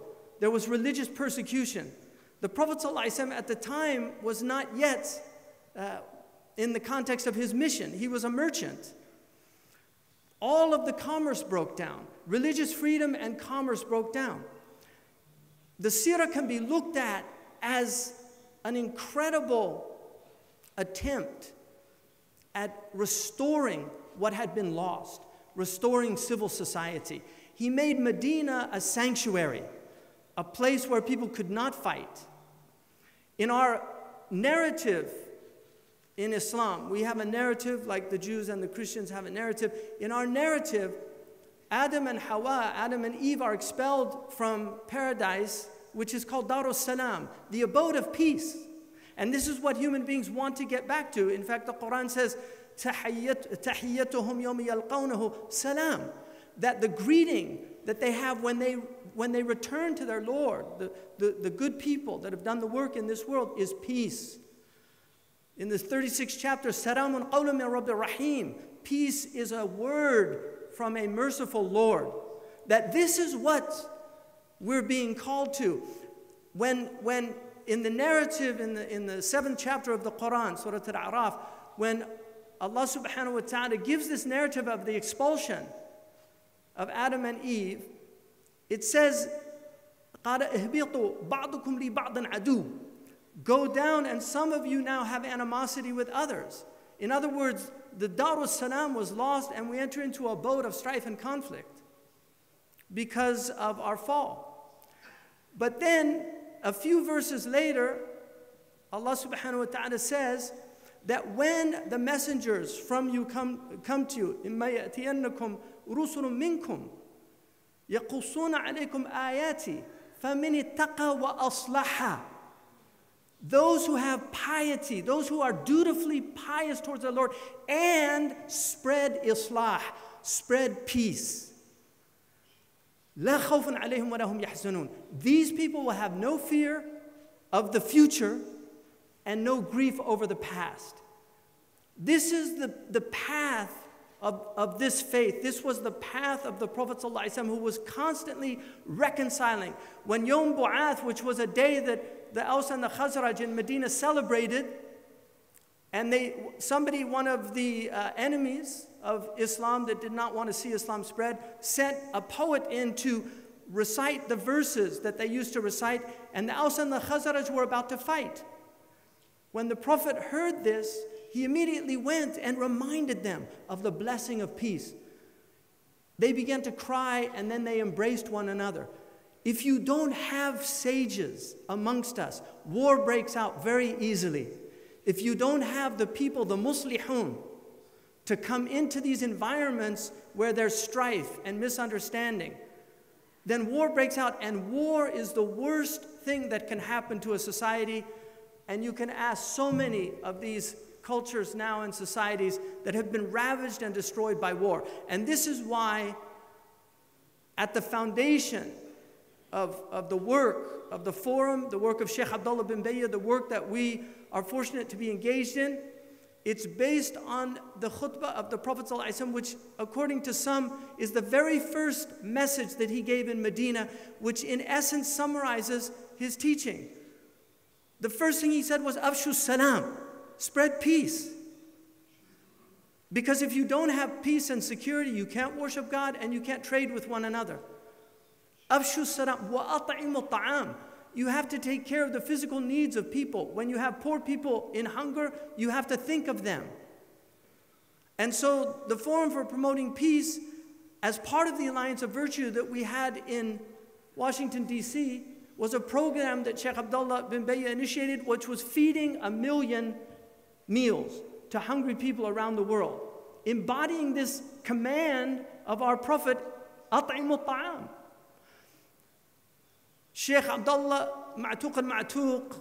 There was religious persecution. The Prophet ﷺ at the time was not yet in the context of his mission. He was a merchant. All of the commerce broke down. Religious freedom and commerce broke down. The seerah can be looked at as an incredible attempt at restoring what had been lost, restoring civil society. He made Medina a sanctuary, a place where people could not fight. In our narrative in Islam, we have a narrative like the Jews and the Christians have a narrative. In our narrative, Adam and Hawa, Adam and Eve are expelled from paradise, which is called Darus Salam, the abode of peace. And this is what human beings want to get back to. In fact, the Quran says, تَحِيَّتُهُمْ يَوْمِ يَلْقَوْنَهُ salam, that the greeting that they have when they return to their Lord, the good people that have done the work in this world, is peace. In the 36th chapter, سَلَامٌ قَوْلٌ مِّن رَبِّ الرَّحِيمِ, peace is a word from a merciful Lord. That this is what we're being called to. When in the narrative in the 7th chapter of the Quran, Surah Al-A'raf, when Allah subhanahu wa ta'ala gives this narrative of the expulsion of Adam and Eve, it says, قَالَ اهْبِطُوا بَعْضُكُمْ لِبَعْضٍ عَدُوٌّ, go down and some of you now have animosity with others. In other words, the Darus Salam was lost and we enter into a abode of strife and conflict because of our fall. But then, a few verses later, Allah subhanahu wa ta'ala says that when the messengers from you come to you, إِمَّا يَأْتِيَنَّكُمْ رُسُلٌ مِّنْكُمْ يَقُصُّونَ عَلَيْكُمْ آيَاتِي فَمِنِ اتَّقَى وَأَصْلَحَ, those who have piety, those who are dutifully pious towards the Lord and spread islah, spread peace. لَا خَوْفٌ عَلَيْهِمْ وَلَا هُمْ يَحْزَنُونَ, these people will have no fear of the future and no grief over the past. This is the path of this faith. This was the path of the Prophet ﷺ, who was constantly reconciling. When Yom Bu'ath, which was a day that the Aus and the Khazraj in Medina celebrated, and one of the enemies of Islam that did not want to see Islam spread, sent a poet in to recite the verses that they used to recite, and the Aus and the Khazraj were about to fight. When the Prophet heard this, he immediately went and reminded them of the blessing of peace. They began to cry and then they embraced one another. If you don't have sages amongst us, war breaks out very easily. If you don't have the people, the muslihun, to come into these environments where there's strife and misunderstanding, then war breaks out, and war is the worst thing that can happen to a society. And you can ask so many of these cultures now and societies that have been ravaged and destroyed by war. And this is why at the foundation of the work of the forum, the work of Sheikh Abdullah bin Bayya, the work that we are fortunate to be engaged in, it's based on the khutbah of the Prophet ﷺ, which according to some is the very first message that he gave in Medina, which in essence summarizes his teaching. The first thing he said was, Afshu salam, spread peace. Because if you don't have peace and security, you can't worship God and you can't trade with one another. Afshu salam wa at'imu ta'am. You have to take care of the physical needs of people. When you have poor people in hunger, you have to think of them. And so the Forum for Promoting Peace, as part of the Alliance of Virtue that we had in Washington, D.C., was a program that Sheikh Abdullah bin Bayya initiated, which was feeding 1 million meals to hungry people around the world, embodying this command of our Prophet, أطعموا الطعام. Sheikh Abdullah Ma'tuq al-Ma'tuq,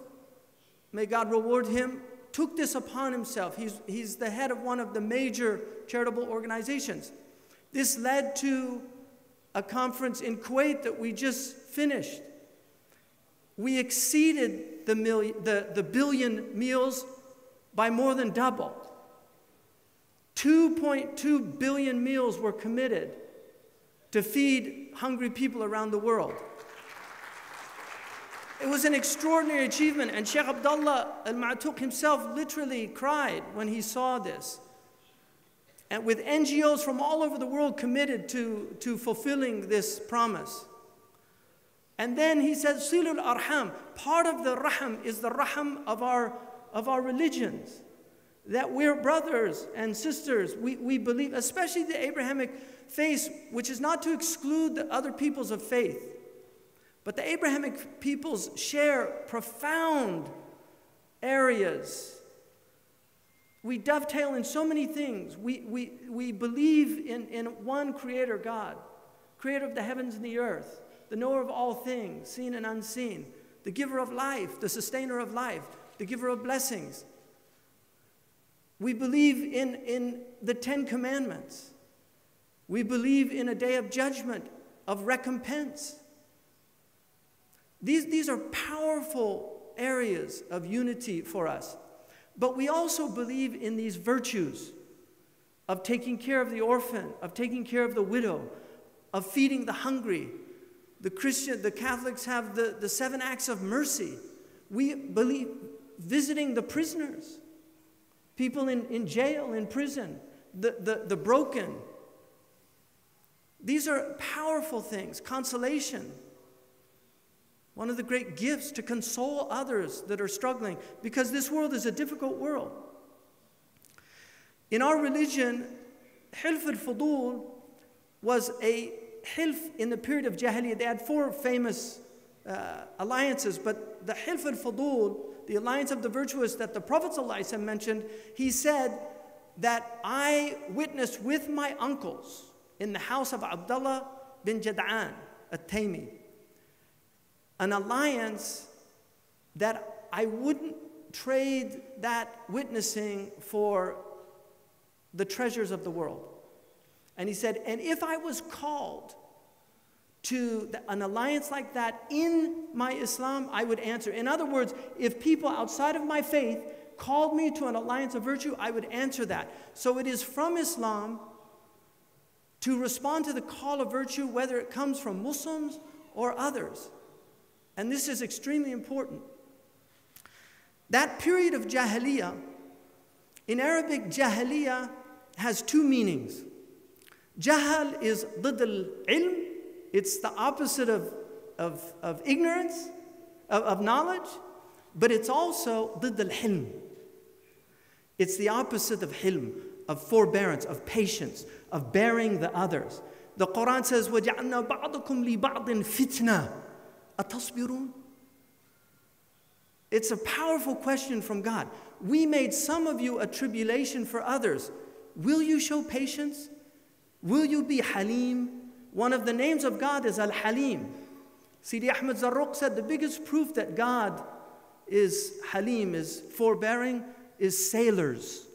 may God reward him, took this upon himself. He's the head of one of the major charitable organizations. This led to a conference in Kuwait that we just finished. We exceeded the billion meals by more than double. 2.2 billion meals were committed to to feed hungry people around the world. It was an extraordinary achievement, and Sheikh Abdullah al-Ma'tuq himself literally cried when he saw this. And with NGOs from all over the world committed to fulfilling this promise. And then he said, Silul Arham, part of the Raham is the Raham of our religions. That we're brothers and sisters. We believe, especially the Abrahamic faith, which is not to exclude the other peoples of faith. But the Abrahamic peoples share profound areas. We dovetail in so many things. We believe in one creator God, creator of the heavens and the earth, the knower of all things, seen and unseen, the giver of life, the sustainer of life, the giver of blessings. We believe in the 10 Commandments. We believe in a day of judgment, of recompense. These are powerful areas of unity for us. But we also believe in these virtues of taking care of the orphan, of taking care of the widow, of feeding the hungry. The Catholics have the 7 acts of mercy. We believe visiting the prisoners, people in jail, in prison, the broken. These are powerful things. Consolation. One of the great gifts to console others that are struggling, because this world is a difficult world. In our religion, Hilf al-Fudul was a Hilf in the period of Jahiliyyah. They had 4 famous alliances, but the Hilf al-Fudul, the alliance of the virtuous that the Prophet ﷺ mentioned, he said that I witnessed with my uncles in the house of Abdullah bin Jad'an at-Taymi, an alliance that I wouldn't trade that witnessing for the treasures of the world. And he said, and if I was called to an alliance like that in my Islam, I would answer. In other words, if people outside of my faith called me to an alliance of virtue, I would answer that. So it is from Islam to respond to the call of virtue, whether it comes from Muslims or others. And this is extremely important. That period of Jahiliyyah, in Arabic, Jahiliyyah has 2 meanings. Jahal is ضد العلم, it's the opposite of ignorance, of knowledge, but it's also ضد الحلم. It's the opposite of hilm, of forbearance, of patience, of bearing the others. The Quran says, وَجَعَلْنَا بَعْضَكُمْ لِبَعْضٍ فِتْنَةً أَتَصْبِرُونَ? It's a powerful question from God. We made some of you a tribulation for others. Will you show patience? Will you be Halim? One of the names of God is Al-Halim. Sidi Ahmed Zarruq said the biggest proof that God is Halim, is forbearing, is sailors.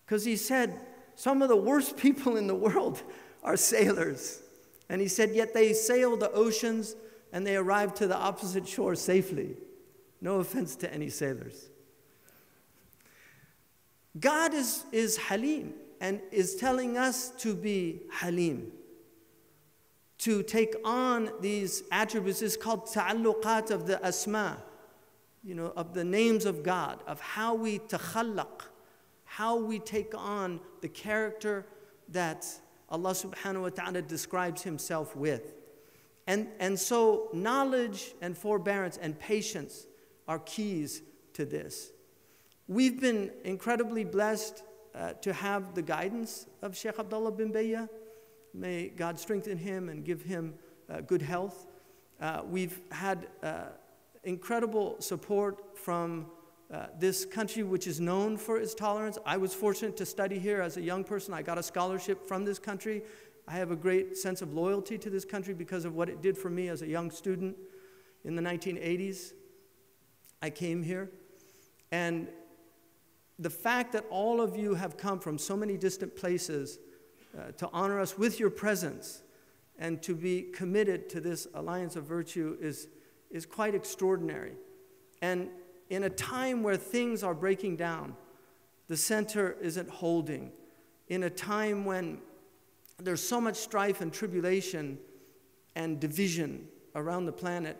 Because he said some of the worst people in the world are sailors. And he said, yet they sail the oceans and they arrive to the opposite shore safely. No offense to any sailors. God is Halim and is telling us to be Halim, to take on these attributes. It's called ta'alluqat of the asma, of the names of God, of how we takhallaq, how we take on the character that Allah subhanahu wa ta'ala describes himself with. And so knowledge and forbearance and patience are keys to this. We've been incredibly blessed to have the guidance of Sheikh Abdullah bin Bayya. May God strengthen him and give him good health. We've had incredible support from this country, which is known for its tolerance. I was fortunate to study here as a young person. I got a scholarship from this country. I have a great sense of loyalty to this country because of what it did for me as a young student in the 1980s. I came here, and the fact that all of you have come from so many distant places to honor us with your presence and to be committed to this alliance of virtue is quite extraordinary. And in a time where things are breaking down, the center isn't holding. In a time when there's so much strife and tribulation and division around the planet.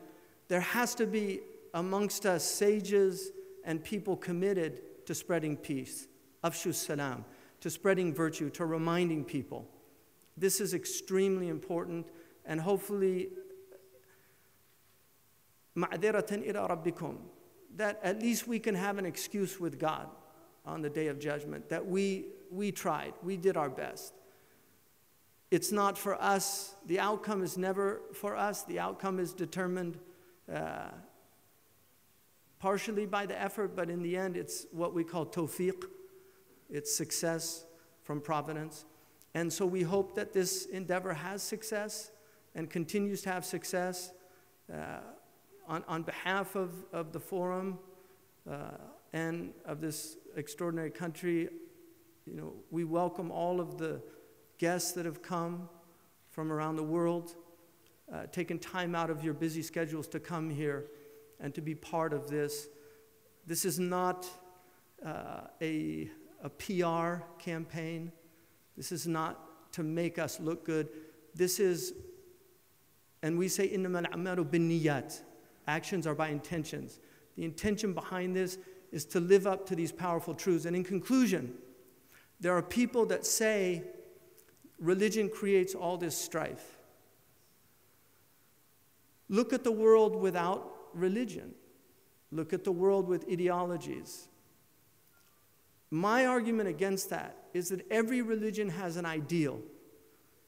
There has to be amongst us sages and people committed to spreading peace, afshu salam, to spreading virtue, to reminding people. This is extremely important, and hopefully, ma'diratan ila rabbikum, that at least we can have an excuse with God on the day of judgment, that we tried, we did our best. It's not for us. The outcome is never for us. The outcome is determined partially by the effort, but in the end, it's what we call tawfiq. It's success from providence. And so we hope that this endeavor has success and continues to have success. On behalf of the forum and of this extraordinary country, we welcome all of the guests that have come from around the world, taken time out of your busy schedules to come here and to be part of this. This is not a PR campaign. This is not to make us look good. This is, and we say, إِنَّمَا الْأَعْمَالُ بِالنِّيَّاتِ. Actions are by intentions. The intention behind this is to live up to these powerful truths. And in conclusion, there are people that say religion creates all this strife. Look at the world without religion. Look at the world with ideologies. My argument against that is that every religion has an ideal.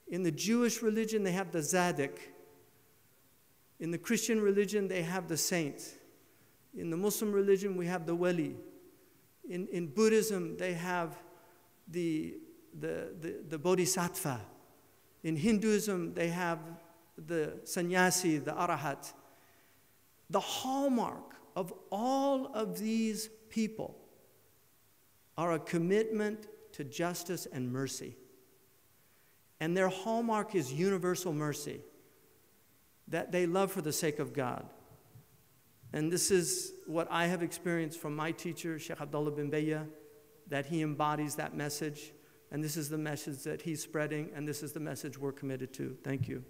In the Jewish religion, they have the Zadok. In the Christian religion, they have the saint. In the Muslim religion, we have the wali. In Buddhism, they have the bodhisattva. In Hinduism, they have the sannyasi, the arahat. The hallmark of all of these people are a commitment to justice and mercy. And their hallmark is universal mercy, that they love for the sake of God. And this is what I have experienced from my teacher, Sheikh Abdullah bin Bayya, that he embodies that message. And this is the message that he's spreading, and this is the message we're committed to. Thank you.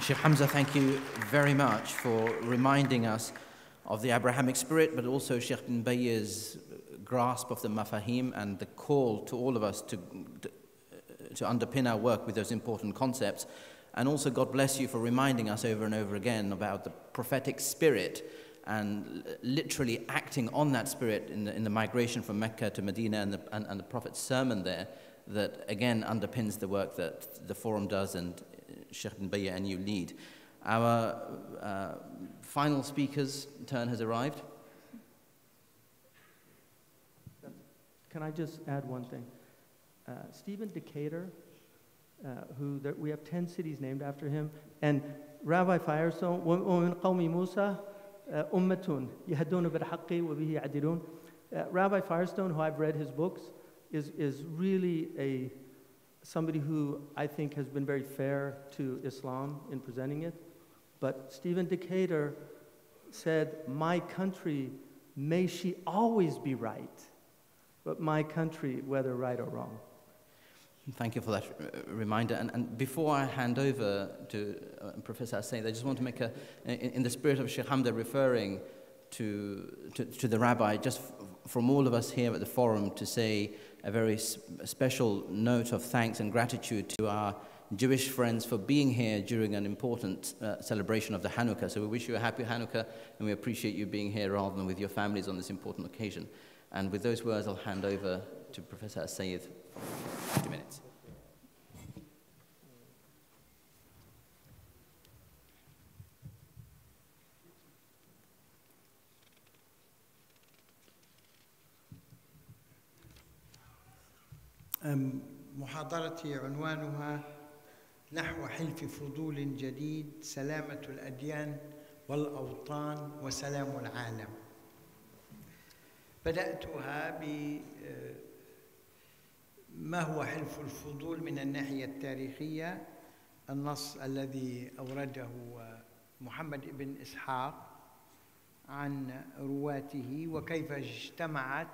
Sheikh Hamza, thank you very much for reminding us of the Abrahamic spirit, but also Sheikh bin Bayya's grasp of the mafahim and the call to all of us to underpin our work with those important concepts. And also, God bless you for reminding us over and over again about the prophetic spirit and literally acting on that spirit in the migration from Mecca to Medina and the Prophet's sermon there, that again underpins the work that the Forum does and Sheikh bin Bayya and you lead. Our final speaker's turn has arrived. Can I just add one thing? Stephen Decatur, we have 10 cities named after him, and Rabbi Firestone, وَمِنْ قَوْمِ مُوسَى أُمَّةٌ يَهْدُونَ بِالْحَقِّ وَبِهِ يَعْدِلُونَ. Rabbi Firestone, who I've read his books, is really somebody who I think has been very fair to Islam in presenting it. But Stephen Decatur said, "My country, may she always be right, but my country, whether right or wrong." Thank you for that reminder. And before I hand over to Professor Sayyid, I just want to make in the spirit of Sheikh Hamza referring to the rabbi, just from all of us here at the forum, to say a very special note of thanks and gratitude to our Jewish friends for being here during an important celebration of the Hanukkah. So we wish you a happy Hanukkah, and we appreciate you being here rather than with your families on this important occasion. And with those words, I'll hand over to Professor Sayyid for 50 minutes. محاضرتي عنوانها نحو حلف فضول جديد، سلامة الأديان والأوطان وسلام العالم. بدأتها بما هو حلف الفضول من الناحية التاريخية، النص الذي أورده محمد بن إسحاق عن رواته، وكيف اجتمعت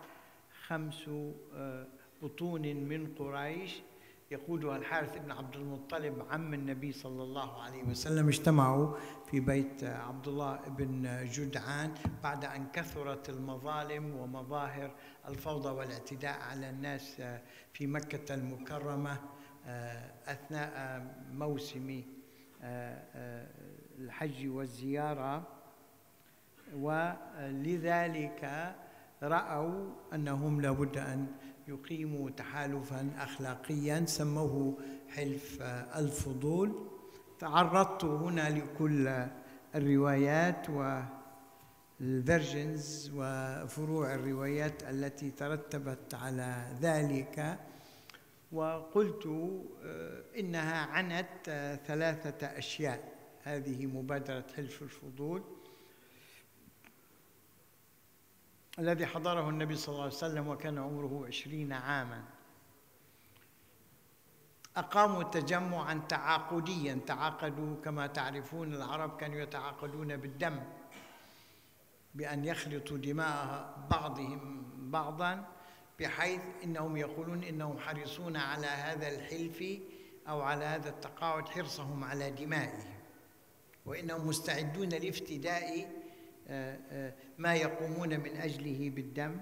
5 بطون من قريش يقودها الحارث بن عبد المطلب عم النبي صلى الله عليه وسلم، اجتمعوا في بيت عبد الله بن جدعان بعد أن كثرت المظالم ومظاهر الفوضى والاعتداء على الناس في مكة المكرمة أثناء موسم الحج والزيارة، ولذلك رأوا أنهم لابد أن يقيموا تحالفاً أخلاقياً سموه حلف الفضول. تعرضت هنا لكل الروايات والفيرجنز وفروع الروايات التي ترتبت على ذلك، وقلت إنها عنت 3 أشياء. هذه مبادرة حلف الفضول الذي حضره النبي صلى الله عليه وسلم وكان عمره 20 عاماً. أقاموا تجمعاً تعاقدياً، تعاقدوا كما تعرفون العرب كانوا يتعاقدون بالدم، بأن يخلطوا دماء بعضهم بعضاً، بحيث إنهم يقولون إنهم حريصون على هذا الحلف أو على هذا التقاعد حرصهم على دمائهم، وإنهم مستعدون لافتداء ما يقومون من أجله بالدم.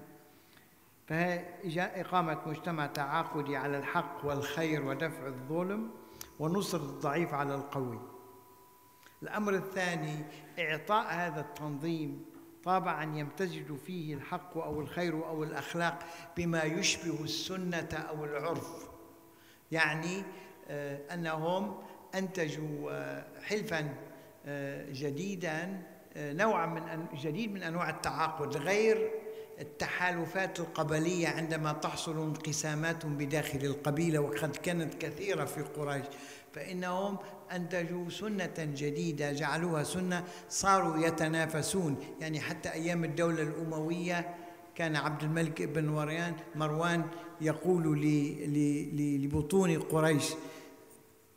فجاء إقامة مجتمع تعاقدي على الحق والخير ودفع الظلم ونصرة الضعيف على القوي. الأمر الثاني إعطاء هذا التنظيم طابعاً يمتزج فيه الحق أو الخير أو الأخلاق بما يشبه السنة أو العرف، يعني أنهم أنتجوا حلفاً جديداً، نوعاً جديد من أنواع التعاقد، غير التحالفات القبلية عندما تحصل انقسامات بداخل القبيلة، وقد كانت كثيرة في قريش، فإنهم أنتجوا سنة جديدة جعلوها سنة، صاروا يتنافسون. يعني حتى أيام الدولة الأموية كان عبد الملك بن مروان يقول لبطون قريش،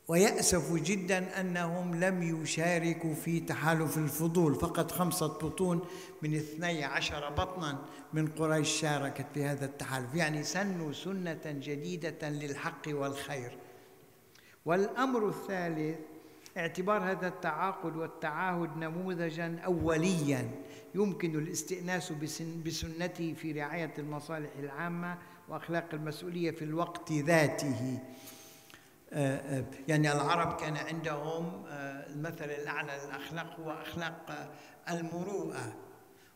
ويأسف جداً أنهم لم يشاركوا في تحالف الفضول، فقط 5 بطون من 12 بطناً من قريش شاركت في هذا التحالف، يعني سنوا سنة جديدة للحق والخير. والأمر الثالث اعتبار هذا التعاقد والتعاهد نموذجاً أولياً يمكن الاستئناس بسنته في رعاية المصالح العامة وأخلاق المسؤولية في الوقت ذاته. يعني العرب كان عندهم المثل الأعلى للأخلاق هو أخلاق المروءة،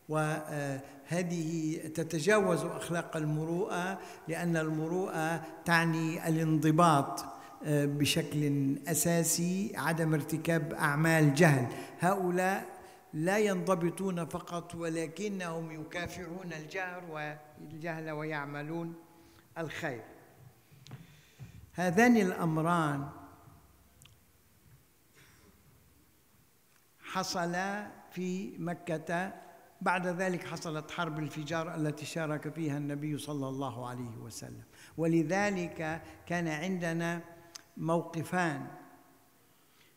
وهذه تتجاوز أخلاق المروءة، لأن المروءة تعني الانضباط بشكل أساسي، عدم ارتكاب أعمال جهل. هؤلاء لا ينضبطون فقط ولكنهم يكافحون الجهل ويعملون الخير. هذان الأمران حصلا في مكة. بعد ذلك حصلت حرب الفجار التي شارك فيها النبي صلى الله عليه وسلم، ولذلك كان عندنا موقفان: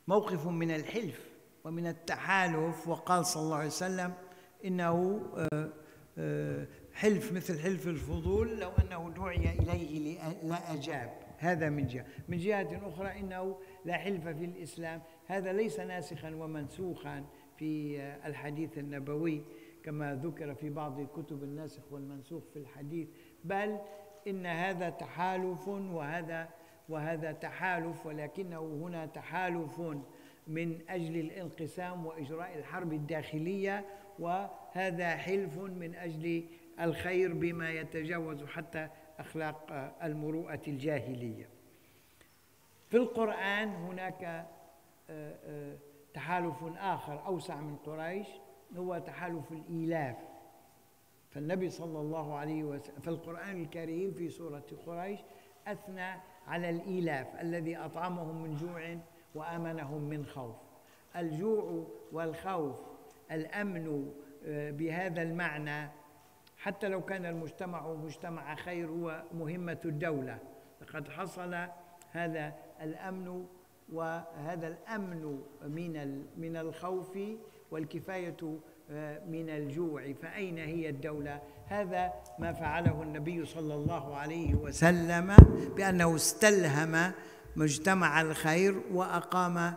موقف من الحلف ومن التحالف، وقال صلى الله عليه وسلم إنه حلف مثل حلف الفضول، لو أنه دعي إليه لأجاب. هذا من جهة. من جهة أخرى إنه لا حلف في الإسلام، هذا ليس ناسخا ومنسوخا في الحديث النبوي كما ذكر في بعض كتب الناسخ والمنسوخ في الحديث، بل إن هذا تحالف وهذا تحالف، ولكنه هنا تحالف من أجل الانقسام وإجراء الحرب الداخلية، وهذا حلف من أجل الخير بما يتجاوز حتى أخلاق المروءة الجاهلية. في القرآن هناك تحالف آخر أوسع من قريش، هو تحالف الإيلاف. فالنبي صلى الله عليه وسلم في القرآن الكريم في سورة قريش أثنى على الإيلاف الذي أطعمهم من جوع وآمنهم من خوف. الجوع والخوف، الأمن بهذا المعنى، حتى لو كان المجتمع مجتمع خير، هو مهمة الدولة. لقد حصل هذا الأمن، وهذا الأمن من الخوف والكفاية من الجوع، فأين هي الدولة؟ هذا ما فعله النبي صلى الله عليه وسلم بأنه استلهم مجتمع الخير وأقام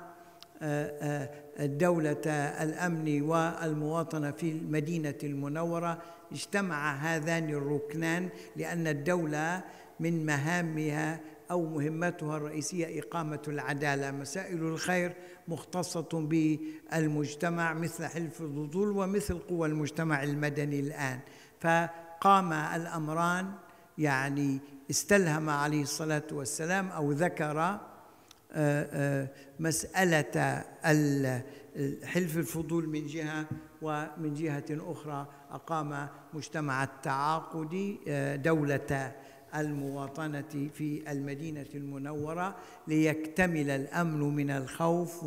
دولة الأمن والمواطنة في المدينة المنورة. اجتمع هذان الركنان لأن الدولة من مهامها أو مهمتها الرئيسية إقامة العدالة. مسائل الخير مختصة بالمجتمع مثل حلف الفضول ومثل قوى المجتمع المدني الآن. فقام الأمران، يعني استلهم عليه الصلاة والسلام أو ذكر مسألة حلف الفضول من جهة، ومن جهة أخرى أقام مجتمع التعاقد دولة المواطنة في المدينة المنورة ليكتمل الأمن من الخوف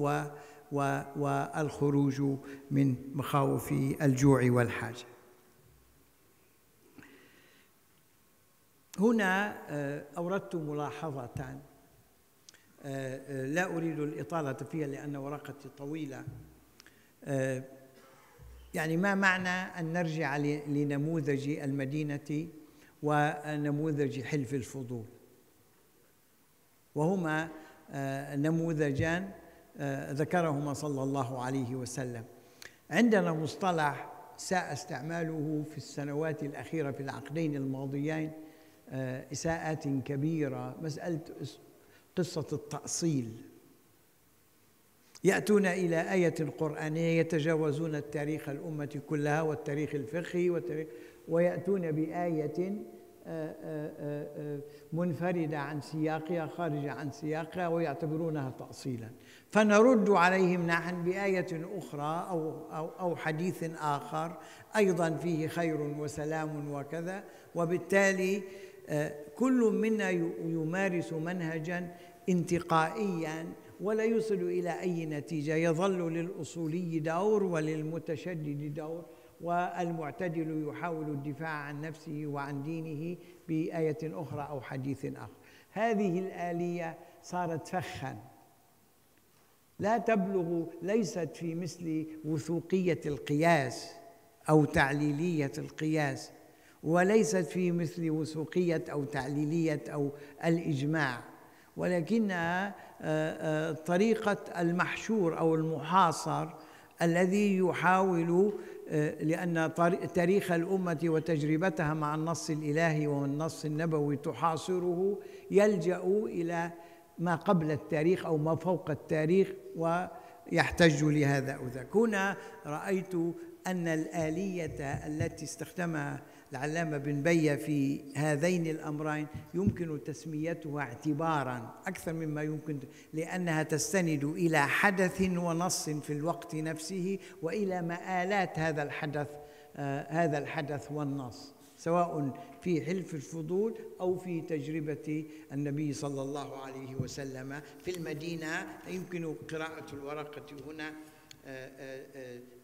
والخروج من مخاوف الجوع والحاجة. هنا أوردت ملاحظة لا أريد الإطالة فيها لأن ورقتي طويلة. يعني ما معنى أن نرجع لنموذج المدينة ونموذج حلف الفضول، وهما نموذجان ذكرهما صلى الله عليه وسلم. عندنا مصطلح ساء استعماله في السنوات الأخيرة في العقدين الماضيين إساءات كبيرة، مسألة قصة التأصيل. يأتون إلى آية قرآنية يتجاوزون التاريخ الأمة كلها والتاريخ الفقهي ويأتون بآية منفردة عن سياقها، خارجة عن سياقها، ويعتبرونها تأصيلا. فنرد عليهم نحن بآية أخرى أو حديث آخر أيضا فيه خير وسلام وكذا، وبالتالي كل منا يمارس منهجا انتقائيا ولا يصل إلى أي نتيجة. يظل للأصولي دور وللمتشدد دور، والمعتدل يحاول الدفاع عن نفسه وعن دينه بآية أخرى أو حديث آخر. هذه الآلية صارت فخا لا تبلغ، ليست في مثل وثوقية القياس أو تعليلية القياس، وليست في مثل وثوقية أو تعليلية أو الإجماع، ولكنها طريقة المحشور أو المحاصر الذي يحاول، لأن تاريخ الأمة وتجربتها مع النص الإلهي والنص النبوي تحاصره، يلجأ إلى ما قبل التاريخ أو ما فوق التاريخ ويحتج لهذا أو ذاك. هنا رأيت أن الآلية التي استخدمها العلامة بن بية في هذين الأمرين يمكن تسميتها اعتباراً أكثر مما يمكن، لأنها تستند إلى حدث ونص في الوقت نفسه وإلى مآلات هذا الحدث والنص، سواء في حلف الفضول أو في تجربة النبي صلى الله عليه وسلم في المدينة. يمكن قراءة الورقة هنا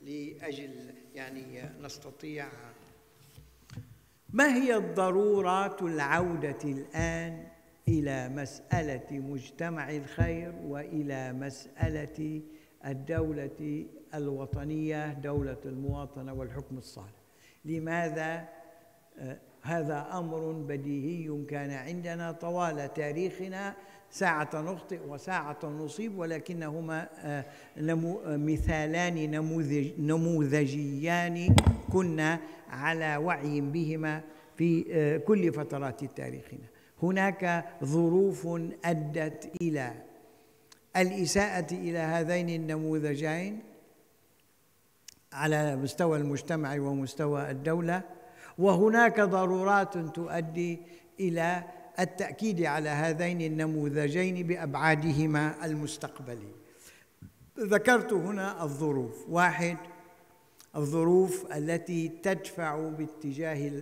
لأجل يعني نستطيع. ما هي الضرورات العودة الآن إلى مسألة مجتمع الخير وإلى مسألة الدولة الوطنية، دولة المواطنة والحكم الصالح؟ لماذا؟ هذا أمر بديهي كان عندنا طوال تاريخنا، ساعة نخطئ وساعة نصيب، ولكنهما مثالان نموذجيان كنا على وعي بهما في كل فترات تاريخنا. هناك ظروف أدت إلى الإساءة إلى هذين النموذجين على مستوى المجتمع ومستوى الدولة، وهناك ضرورات تؤدي إلى التأكيد على هذين النموذجين بأبعادهما المستقبلية. ذكرت هنا الظروف. واحد، الظروف التي تدفع باتجاه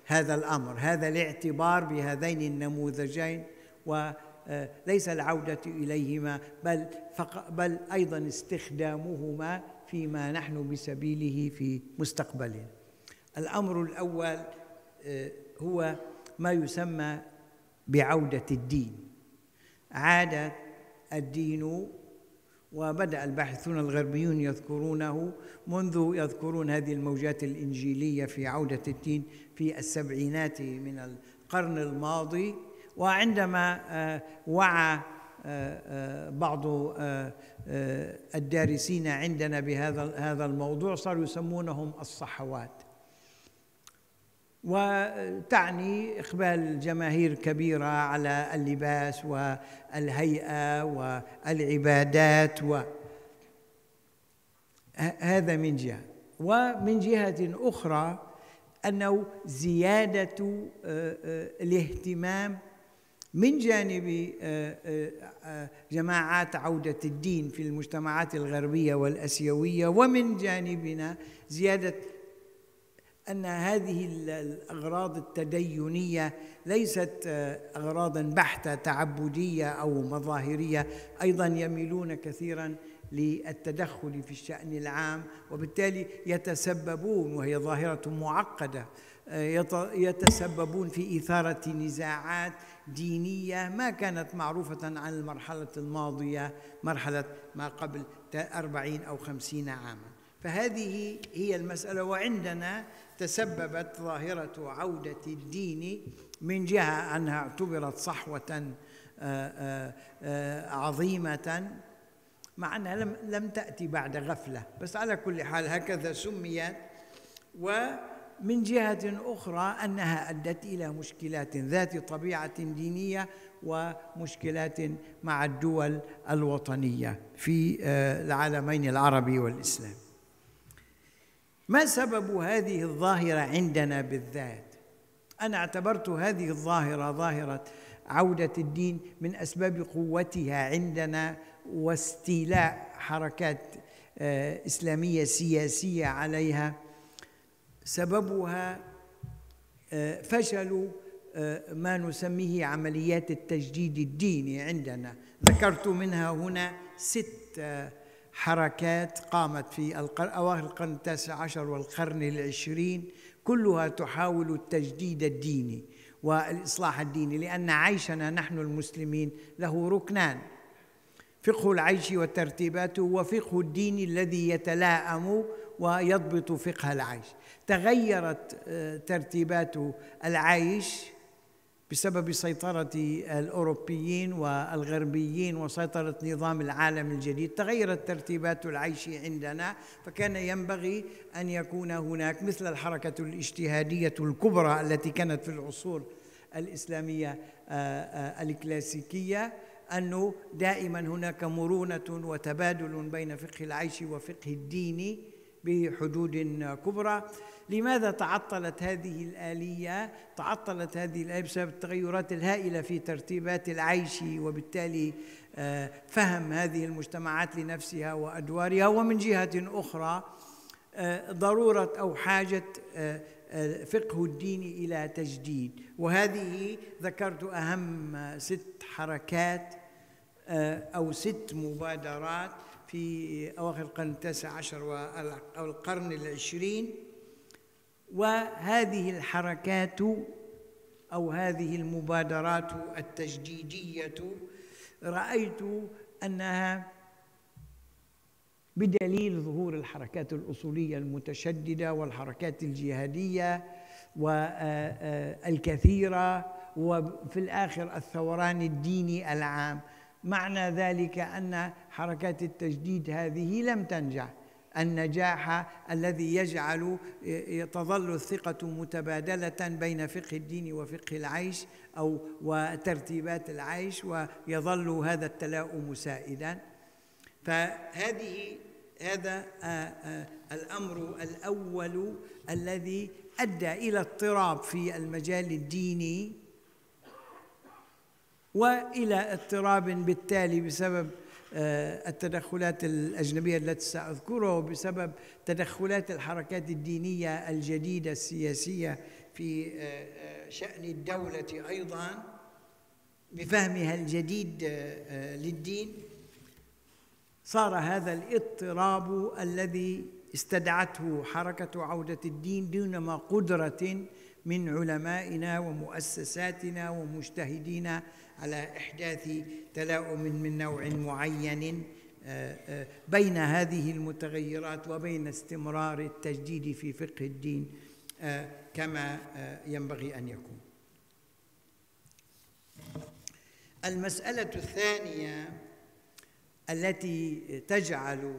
هذا الأمر، هذا الاعتبار بهذين النموذجين، وليس العودة إليهما بل أيضا استخدامهما فيما نحن بسبيله في مستقبلنا. الأمر الأول هو ما يسمى بعودة الدين. عاد الدين وبدأ الباحثون الغربيون يذكرونه منذ يذكرون هذه الموجات الإنجيلية في عودة الدين في السبعينات من القرن الماضي. وعندما وعى بعض الدارسين عندنا بهذا الموضوع صاروا يسمونهم الصحوات، وتعني إقبال جماهير كبيرة على اللباس والهيئة والعبادات، هذا من جهة. ومن جهة أخرى أنه زيادة الاهتمام من جانب جماعات عودة الدين في المجتمعات الغربية والأسيوية، ومن جانبنا زيادة أن هذه الأغراض التدينية ليست أغراضاً بحتة تعبدية أو مظاهرية، أيضاً يميلون كثيراً للتدخل في الشأن العام، وبالتالي يتسببون، وهي ظاهرة معقدة، يتسببون في إثارة نزاعات دينية ما كانت معروفة عن المرحلة الماضية، مرحلة ما قبل 40 أو 50 عاماً. فهذه هي المسألة. وعندنا تسببت ظاهرة عودة الدين من جهة أنها اعتبرت صحوة عظيمة، مع أنها لم تأتي بعد غفلة، بس على كل حال هكذا سميت. ومن جهة أخرى أنها أدت إلى مشكلات ذات طبيعة دينية ومشكلات مع الدول الوطنية في العالمين العربي والإسلامي. ما سبب هذه الظاهرة عندنا بالذات؟ أنا اعتبرت هذه الظاهرة ظاهرة عودة الدين من أسباب قوتها عندنا واستيلاء حركات إسلامية سياسية عليها، سببها فشل ما نسميه عمليات التجديد الديني عندنا. ذكرت منها هنا 6 حركات قامت في أواخر القرن 19 والقرن 20، كلها تحاول التجديد الديني والإصلاح الديني، لأن عيشنا نحن المسلمين له ركنان: فقه العيش وترتيباته، وفقه الدين الذي يتلائم ويضبط فقه العيش. تغيرت ترتيبات العيش بسبب سيطرة الأوروبيين والغربيين وسيطرة نظام العالم الجديد، تغيرت ترتيبات العيش عندنا، فكان ينبغي أن يكون هناك مثل الحركة الاجتهادية الكبرى التي كانت في العصور الإسلامية الكلاسيكية، أنه دائما هناك مرونة وتبادل بين فقه العيش وفقه الدين بحدود كبرى. لماذا تعطلت هذه الآلية؟ تعطلت هذه الآلية بسبب التغيرات الهائلة في ترتيبات العيش، وبالتالي فهم هذه المجتمعات لنفسها وأدوارها. ومن جهة أخرى ضرورة أو حاجة فقه الدين إلى تجديد. وهذه ذكرت أهم 6 حركات أو 6 مبادرات في أواخر القرن 19 والقرن 20. وهذه الحركات أو هذه المبادرات التجديدية رأيت أنها بدليل ظهور الحركات الأصولية المتشددة والحركات الجهادية والكثيرة، وفي الآخر الثوران الديني العام. معنى ذلك أن حركات التجديد هذه لم تنجح النجاح الذي يجعل تظل الثقة متبادلة بين فقه الدين وفقه العيش أو وترتيبات العيش، ويظل هذا التلاؤم سائدا. هذا الأمر الأول الذي أدى إلى اضطراب في المجال الديني، وإلى اضطراب بالتالي بسبب التدخلات الأجنبية التي سأذكرها، وبسبب تدخلات الحركات الدينية الجديدة السياسية في شأن الدولة أيضا بفهمها الجديد للدين. صار هذا الاضطراب الذي استدعته حركة عودة الدين دون قدرة من علمائنا ومؤسساتنا ومجتهدين على إحداث تلاؤم من نوع معين بين هذه المتغيرات وبين استمرار التجديد في فقه الدين كما ينبغي أن يكون. المسألة الثانية التي تجعل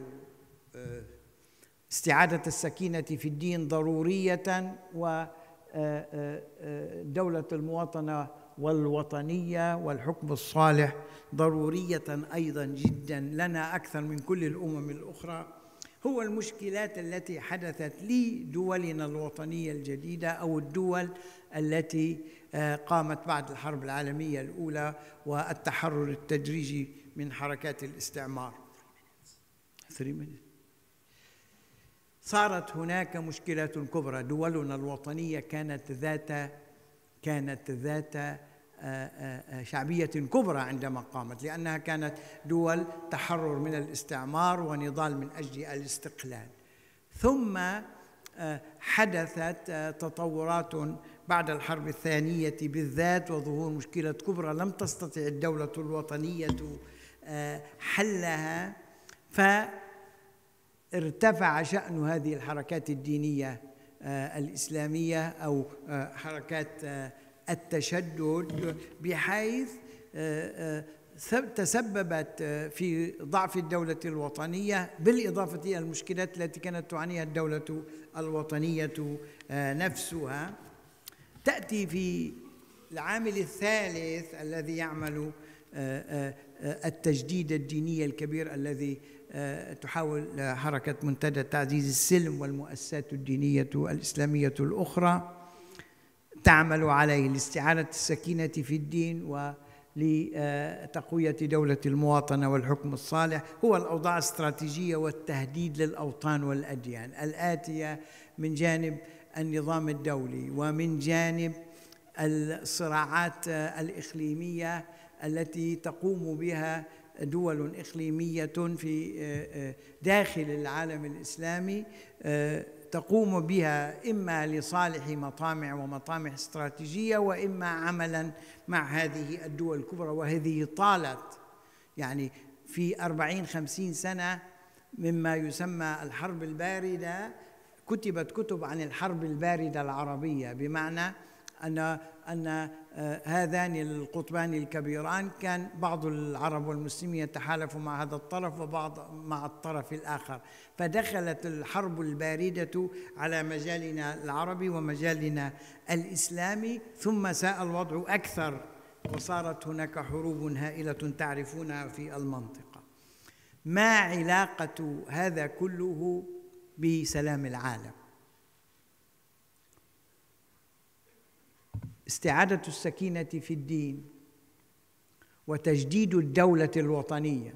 استعادة السكينة في الدين ضرورية ودولة المواطنة والوطنية والحكم الصالح ضرورية أيضا جدا لنا أكثر من كل الأمم الأخرى هو المشكلات التي حدثت لدولنا الوطنية الجديدة أو الدول التي قامت بعد الحرب العالمية الأولى والتحرر التدريجي من حركات الاستعمار. صارت هناك مشكلات كبرى. دولنا الوطنية كانت ذات شعبية كبرى عندما قامت، لأنها كانت دول تحرر من الاستعمار ونضال من أجل الاستقلال. ثم حدثت تطورات بعد الحرب الثانية بالذات وظهور مشكلة كبرى لم تستطع الدولة الوطنية حلها، فارتفع شأن هذه الحركات الدينية الإسلامية أو حركات التشدد، بحيث تسببت في ضعف الدولة الوطنية، بالإضافة إلى المشكلات التي كانت تعانيها الدولة الوطنية نفسها. تأتي في العامل الثالث الذي يعمل التجديد الديني الكبير الذي تحاول حركة منتدى تعزيز السلم والمؤسسات الدينية الإسلامية الأخرى تعمل عليه لاستعادة السكينة في الدين ولتقوية دولة المواطنة والحكم الصالح، هو الأوضاع الاستراتيجية والتهديد للأوطان والأديان الآتية من جانب النظام الدولي ومن جانب الصراعات الإقليمية التي تقوم بها دول إقليمية في داخل العالم الإسلامي، تقوم بها إما لصالح مطامع ومطامع استراتيجية وإما عملاً مع هذه الدول الكبرى. وهذه طالت يعني في 40-50 سنة مما يسمى الحرب الباردة. كتبت كتب عن الحرب الباردة العربية، بمعنى أن هذان القطبان الكبيران كان بعض العرب والمسلمين يتحالفوا مع هذا الطرف وبعض مع الطرف الآخر، فدخلت الحرب الباردة على مجالنا العربي ومجالنا الإسلامي، ثم ساء الوضع أكثر وصارت هناك حروب هائلة تعرفونها في المنطقة. ما علاقة هذا كله بسلام العالم؟ استعادة السكينة في الدين وتجديد الدولة الوطنية،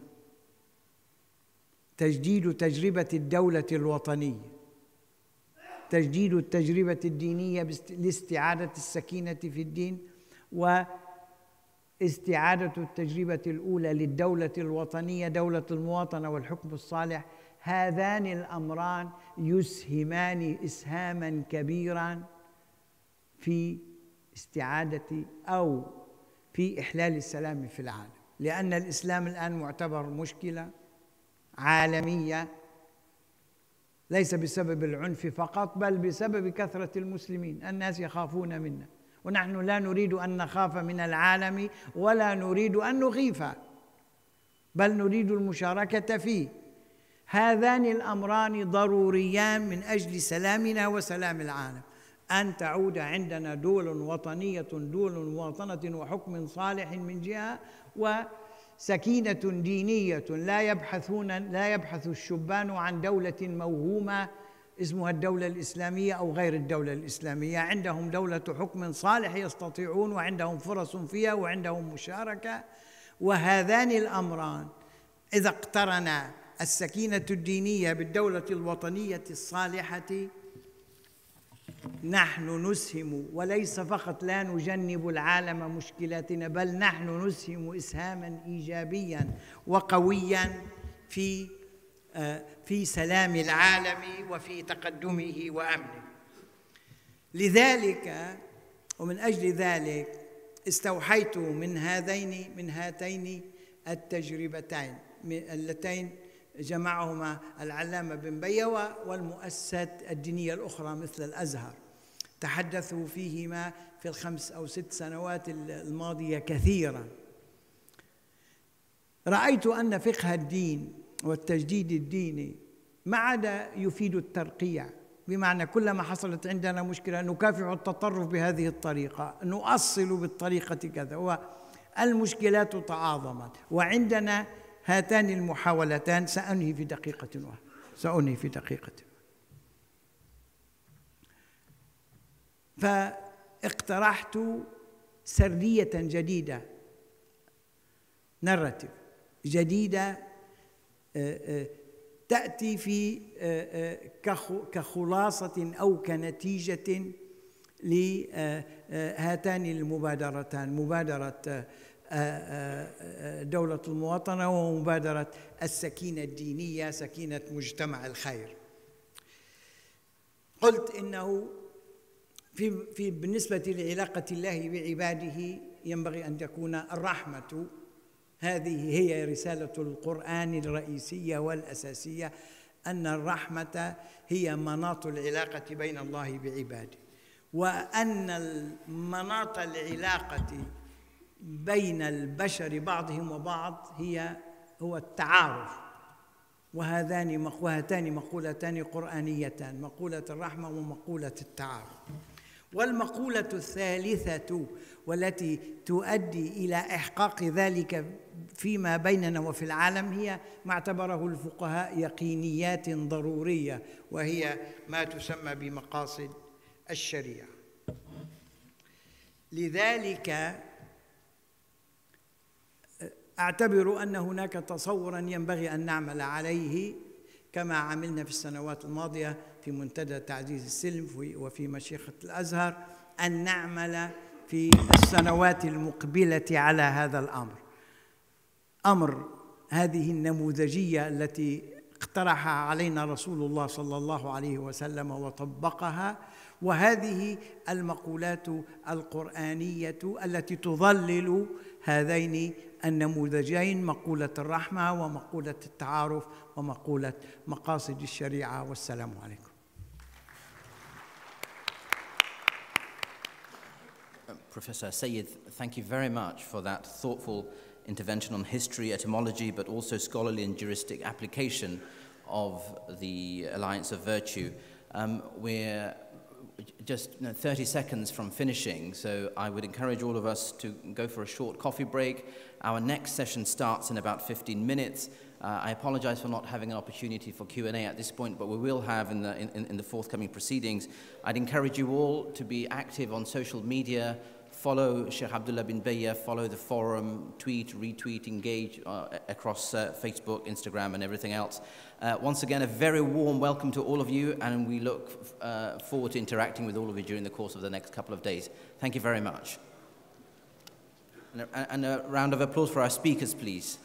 تجديد تجربة الدولة الوطنية، تجديد التجربة الدينية لاستعادة السكينة في الدين، واستعادة التجربة الأولى للدولة الوطنية دولة المواطنة والحكم الصالح. هذان الأمران يسهمان إسهاما كبيرا في استعادة أو في إحلال السلام في العالم، لأن الإسلام الآن معتبر مشكلة عالمية ليس بسبب العنف فقط بل بسبب كثرة المسلمين. الناس يخافون منا، ونحن لا نريد أن نخاف من العالم ولا نريد أن نخيف، بل نريد المشاركة فيه. هذان الأمران ضروريان من أجل سلامنا وسلام العالم، أن تعود عندنا دول وطنية، دول مواطنة وحكم صالح من جهة، وسكينة دينية. لا يبحث الشبان عن دولة موهومة اسمها الدولة الإسلامية أو غير الدولة الإسلامية، عندهم دولة حكم صالح يستطيعون وعندهم فرص فيها وعندهم مشاركة. وهذان الأمران إذا اقترنا السكينة الدينية بالدولة الوطنية الصالحة نحن نسهم، وليس فقط لا نجنب العالم مشكلاتنا، بل نحن نسهم إسهاما إيجابيا وقويا في سلام العالم وفي تقدمه وأمنه. لذلك ومن أجل ذلك استوحيت من هاتين التجربتين اللتين جمعهما العلامة بن بيوة والمؤسسات الدينية الأخرى مثل الأزهر. تحدثوا فيهما في ال5 أو 6 سنوات الماضية كثيرا. رأيت أن فقه الدين والتجديد الديني ما عاد يفيد الترقيع، بمعنى كلما حصلت عندنا مشكلة نكافح التطرف بهذه الطريقة، نؤصل بالطريقة كذا، والمشكلات تعاظمت، وعندنا هاتان المحاولتان. سأنهي في دقيقة. فاقترحت سردية جديدة، ناراتيف جديدة تأتي في كخلاصة أو كنتيجة لهاتان المبادرتان، مبادرة دولة المواطنة ومبادرة السكينة الدينية، سكينة مجتمع الخير. قلت إنه بالنسبة لعلاقة الله بعباده ينبغي أن تكون الرحمة، هذه هي رسالة القرآن الرئيسية والأساسية، أن الرحمة هي مناط العلاقة بين الله بعباده، وأن مناط العلاقة بين البشر بعضهم وبعض هو التعارف. وهاتان مقولتان قرآنيتان، مقولة الرحمة ومقولة التعارف. والمقولة الثالثة والتي تؤدي إلى إحقاق ذلك فيما بيننا وفي العالم هي ما اعتبره الفقهاء يقينيات ضرورية، وهي ما تسمى بمقاصد الشريعة. لذلك أعتبر أن هناك تصوراً ينبغي أن نعمل عليه كما عملنا في السنوات الماضية في منتدى تعزيز السلم وفي مشيخة الأزهر، أن نعمل في السنوات المقبلة على هذا الأمر. أمر هذه النموذجية التي اقترحها علينا رسول الله صلى الله عليه وسلم وطبقها، وهذه المقولات القرآنية التي تظلل هذين النموذجين، مقولة الرحمة ومقولة التعارف ومقولة مقاصد الشريعة. والسلام عليكم. Professor Sayyid, thank you very much for that thoughtful intervention on history, etymology, but also scholarly and juristic application of the Alliance of Virtue. We're just 30 seconds from finishing, so I would encourage all of us to go for a short coffee break. Our next session starts in about 15 minutes. I apologize for not having an opportunity for Q&A at this point, but we will have in the forthcoming proceedings. I'd encourage you all to be active on social media. Follow Sheikh Abdullah bin Bayya, follow the forum, tweet, retweet, engage across Facebook, Instagram, and everything else. Once again, a very warm welcome to all of you, and we look forward to interacting with all of you during the course of the next couple of days. Thank you very much. And a round of applause for our speakers, please.